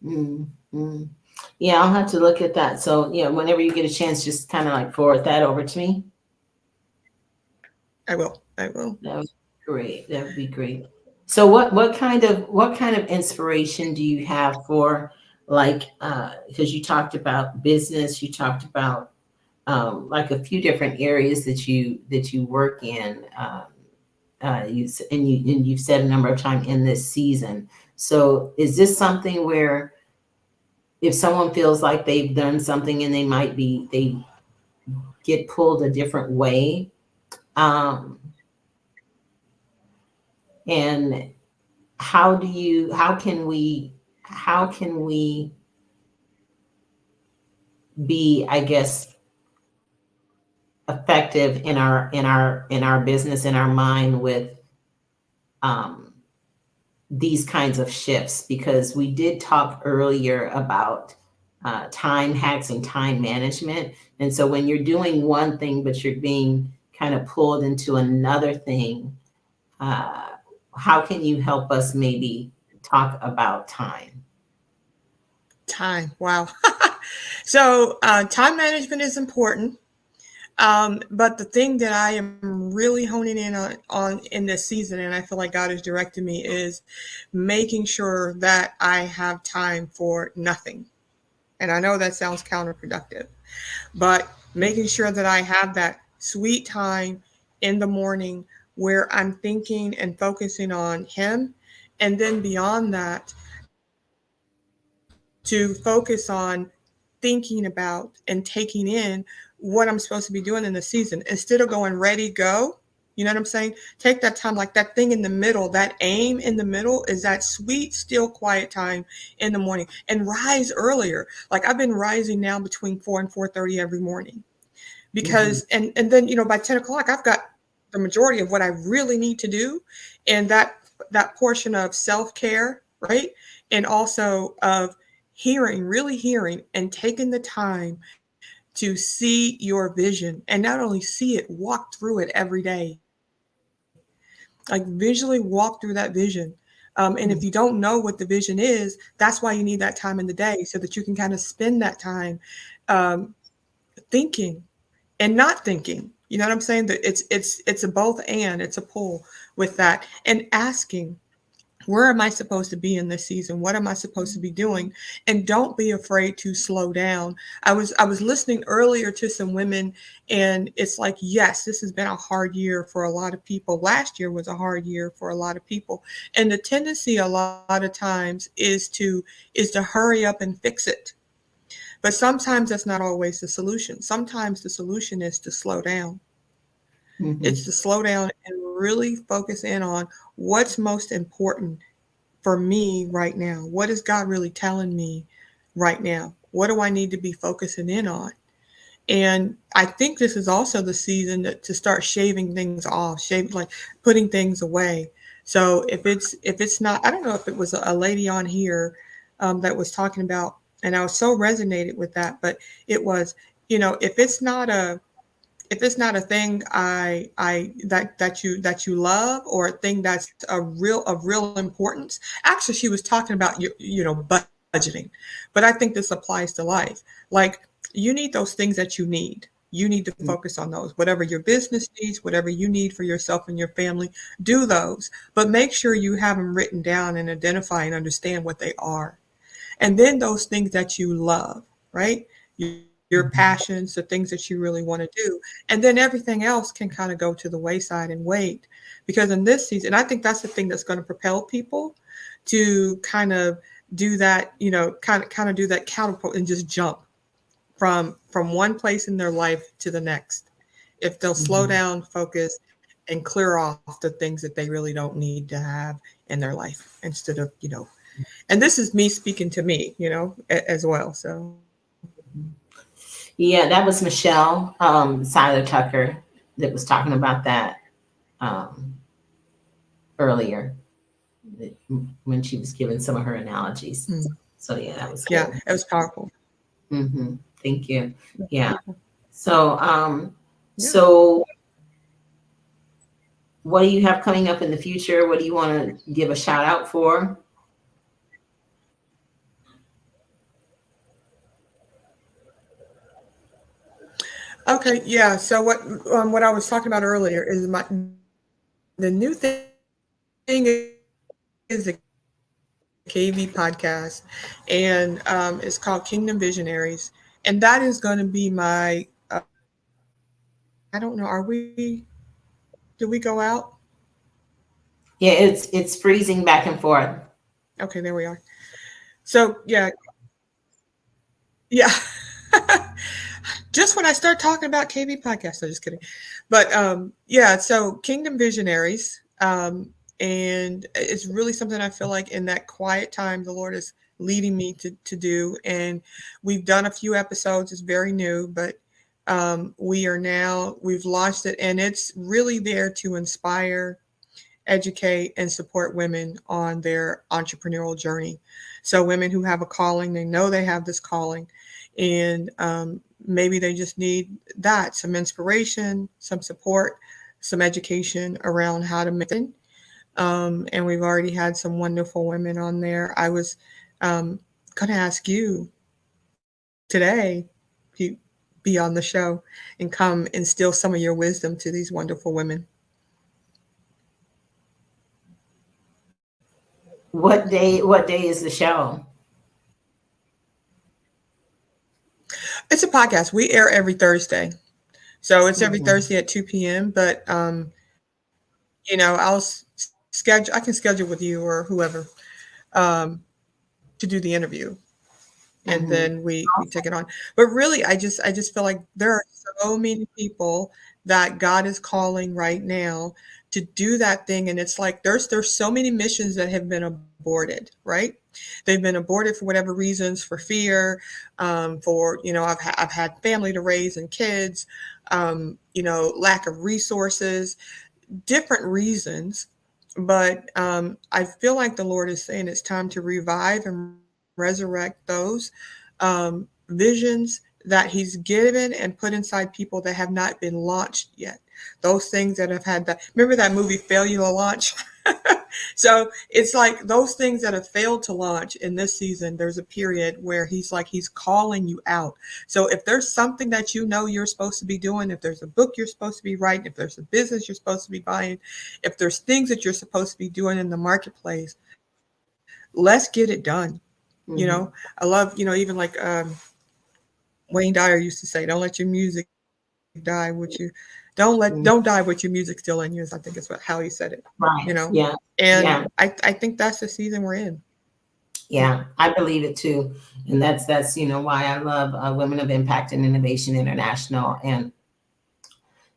Mm, mm. Yeah, I'll have to look at that. So, yeah, whenever you get a chance, just kind of like forward that over to me. I will. That would be great. That would be great. So, what kind of inspiration do you have for, like, because you talked about business, you talked about like a few different areas that you work in. And you've said a number of times in this season. So, is this something where if someone feels like they've done something and they get pulled a different way, um, and how can we be, I guess, effective in our business, in our mind, with um, these kinds of shifts? Because we did talk earlier about time hacks and time management. And so when you're doing one thing, but you're being kind of pulled into another thing, uh, how can you help us maybe talk about time? Time. Wow. So time management is important. But the thing that I am really honing in on in this season, and I feel like God has directed me, is making sure that I have time for nothing. And I know that sounds counterproductive, but making sure that I have that sweet time in the morning where I'm thinking and focusing on Him. And then beyond that, to focus on thinking about and taking in what I'm supposed to be doing in the season, instead of going ready, go. You know what I'm saying? Take that time, like that thing in the middle, that aim in the middle is that sweet, still, quiet time in the morning, and rise earlier. Like I've been rising now between 4 and 4:30 every morning because, and then, by 10 o'clock, I've got the majority of what I really need to do. And that portion of self-care, right? And also of hearing, really hearing and taking the time to see your vision, and not only see it, walk through it every day. Like visually walk through that vision. And if you don't know what the vision is, that's why you need that time in the day so that you can kind of spend that time um, thinking and not thinking. You know what I'm saying? That it's a both and, it's a pull with that, and asking, where am I supposed to be in this season? What am I supposed to be doing? And don't be afraid to slow down. I was listening earlier to some women, and it's like, yes, this has been a hard year for a lot of people. Last year was a hard year for a lot of people. And the tendency a lot of times is to hurry up and fix it. But sometimes that's not always the solution. Sometimes the solution is to slow down. It's to slow down and really focus in on what's most important for me right now. What is God really telling me right now? What do I need to be focusing in on? And I think this is also the season to start shaving things off, like putting things away. So if it's not, I don't know if it was a lady on here that was talking about, and I was so resonated with that, but it was, if it's not a thing that you love, or a thing that's of real importance. Actually, she was talking about budgeting, but I think this applies to life. Like, you need those things that you need. You need to focus on those. Whatever your business needs, whatever you need for yourself and your family, do those. But make sure you have them written down and identify and understand what they are. And then those things that you love, right? Your passions, the things that you really want to do. And then everything else can kind of go to the wayside and wait. Because in this season, I think that's the thing that's going to propel people to kind of do that, kind of do that catapult and just jump from one place in their life to the next. If they'll slow down, focus, and clear off the things that they really don't need to have in their life, instead of, and this is me speaking to me, as well. So Yeah, that was Michelle Seiler Tucker that was talking about that um, earlier when she was giving some of her analogies. So yeah, that was good. Yeah, it was powerful. Thank you. Yeah. So so what do you have coming up in the future? What do you want to give a shout out for? Okay, yeah. So what I was talking about earlier is the new thing is the KV podcast, and it's called Kingdom Visionaries, and that is going to be my. I don't know. Did we go out? Yeah, it's freezing back and forth. Okay, there we are. So yeah. Just when I start talking about KB podcast, I'm just kidding. But so Kingdom Visionaries, and it's really something I feel like in that quiet time the Lord is leading me to do. And we've done a few episodes. It's very new, but we've launched it, and it's really there to inspire, educate, and support women on their entrepreneurial journey. So women who have a calling, they know they have this calling, and maybe they just need some inspiration, some support, some education around how to make it. And we've already had some wonderful women on there. I was going to ask you today to be on the show and come instill some of your wisdom to these wonderful women. What day is the show? It's a podcast. We air every Thursday. So it's every Thursday at 2 p.m. But, I'll schedule, I can schedule with you or whoever to do the interview. And then we take it on. But really, I just feel like there are so many people that God is calling right now to do that thing. And it's like there's so many missions that have been aborted, right? They've been aborted for whatever reasons, for fear, for, I've had family to raise and kids, lack of resources, different reasons. But I feel like the Lord is saying it's time to revive and resurrect those visions that He's given and put inside people that have not been launched yet. Those things that have had that. Remember that movie Failure to Launch? So it's like those things that have failed to launch in this season, there's a period where he's calling you out. So if there's something that you're supposed to be doing, if there's a book you're supposed to be writing, if there's a business you're supposed to be buying, if there's things that you're supposed to be doing in the marketplace, let's get it done. Mhm. I love, even like Wayne Dyer used to say, don't let your music die with you. Don't die with your music still in you, I think is how he said it, Right. Yeah. And Yeah. I think that's the season we're in. Yeah, I believe it too, and that's why I love Women of Impact and Innovation International, and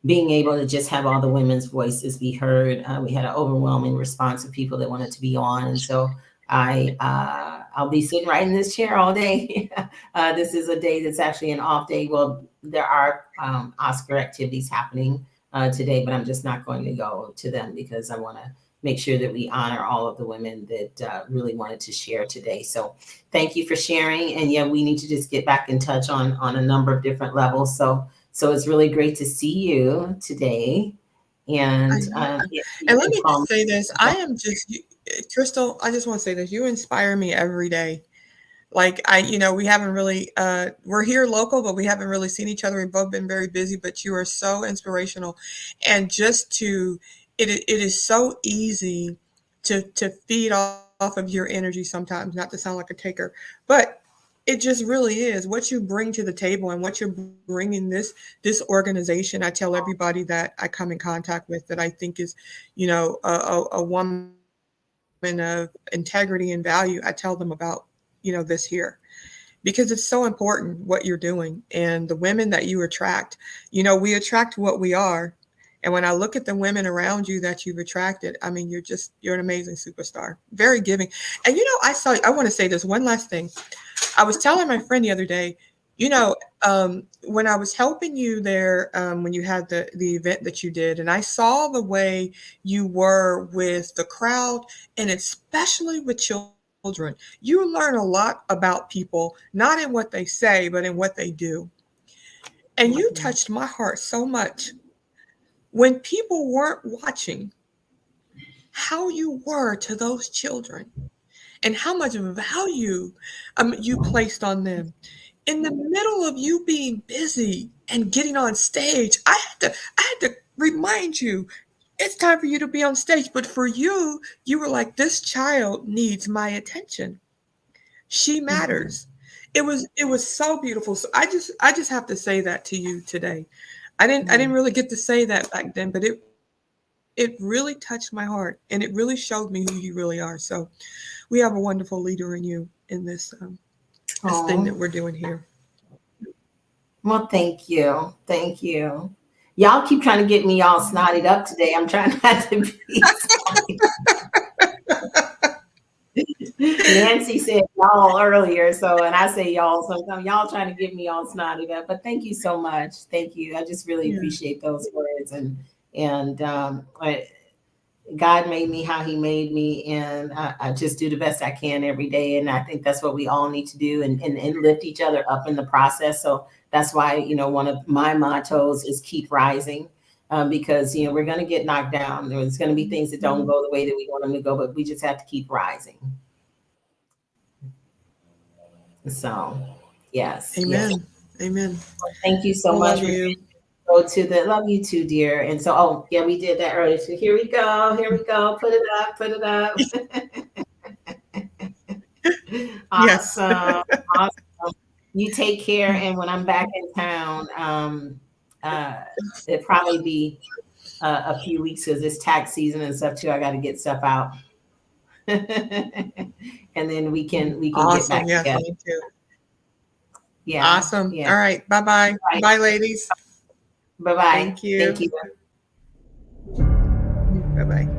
being able to just have all the women's voices be heard. We had an overwhelming response of people that wanted to be on, and so I'll be sitting right in this chair all day. This is a day that's actually an off day. Well, there are Oscar activities happening today, but I'm just not going to go to them because I want to make sure that we honor all of the women that really wanted to share today. So thank you for sharing. And yeah, we need to just get back in touch on a number of different levels. So it's really great to see you today. And And let me just say this. Crystal, I just want to say this. You inspire me every day. Like we haven't really, we're here local, but we haven't really seen each other. We've both been very busy, but you are so inspirational. And it is so easy to feed off of your energy sometimes, not to sound like a taker, but it just really is what you bring to the table and what you're bringing this organization. I tell everybody that I come in contact with that I think is, a woman of integrity and value. I tell them about, this here because it's so important what you're doing and the women that you attract. We attract what we are. And when I look at the women around you that you've attracted, I mean, you're an amazing superstar, very giving. And, I want to say this one last thing. I was telling my friend the other day, when I was helping you there, when you had the event that you did, and I saw the way you were with the crowd and especially with children, you learn a lot about people, not in what they say, but in what they do. And you touched my heart so much when people weren't watching how you were to those children and how much value you placed on them. In the middle of you being busy and getting on stage, I had to remind you, it's time for you to be on stage. But for you, you were like, this child needs my attention. She matters. It was so beautiful. So I just have to say that to you today. I didn't really get to say that back then, but it really touched my heart and it really showed me who you really are. So we have a wonderful leader in you in this thing that we're doing here. Well, thank you. Thank you. Y'all keep trying to get me all snotted up today. I'm trying not to be snotty. Nancy said y'all earlier, and I say y'all sometimes. Y'all trying to get me all snotted up, but thank you so much. Thank you. I just really appreciate those words, and God made me how He made me, and I just do the best I can every day. And I think that's what we all need to do, and lift each other up in the process. So that's why one of my mottos is keep rising. Because we're going to get knocked down. There's going to be things that don't go the way that we want them to go, but we just have to keep rising. So, yes. Amen. Yes. Amen. Well, thank you so much. Love you. Love you too, dear. And so, we did that earlier. So here we go. Put it up. Yes. Awesome. You take care. And when I'm back in town, it'll probably be a few weeks because it's tax season and stuff too. I got to get stuff out. And then we can Awesome. get back together. Me too. Yeah. Awesome. Yeah. All right. Bye-bye. Bye, ladies. Bye-bye. Thank you. Thank you. Bye-bye.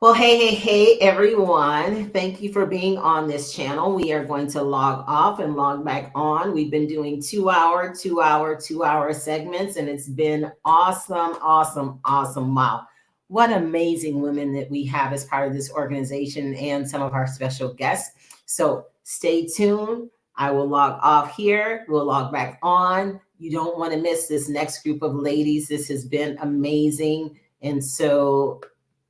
Well, hey, everyone. Thank you for being on this channel. We are going to log off and log back on. We've been doing 2 hour segments, and it's been awesome. Wow. What amazing women that we have as part of this organization and some of our special guests. So stay tuned. I will log off here. We'll log back on. You don't want to miss this next group of ladies. This has been amazing. And so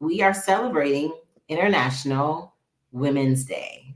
we are celebrating International Women's Day.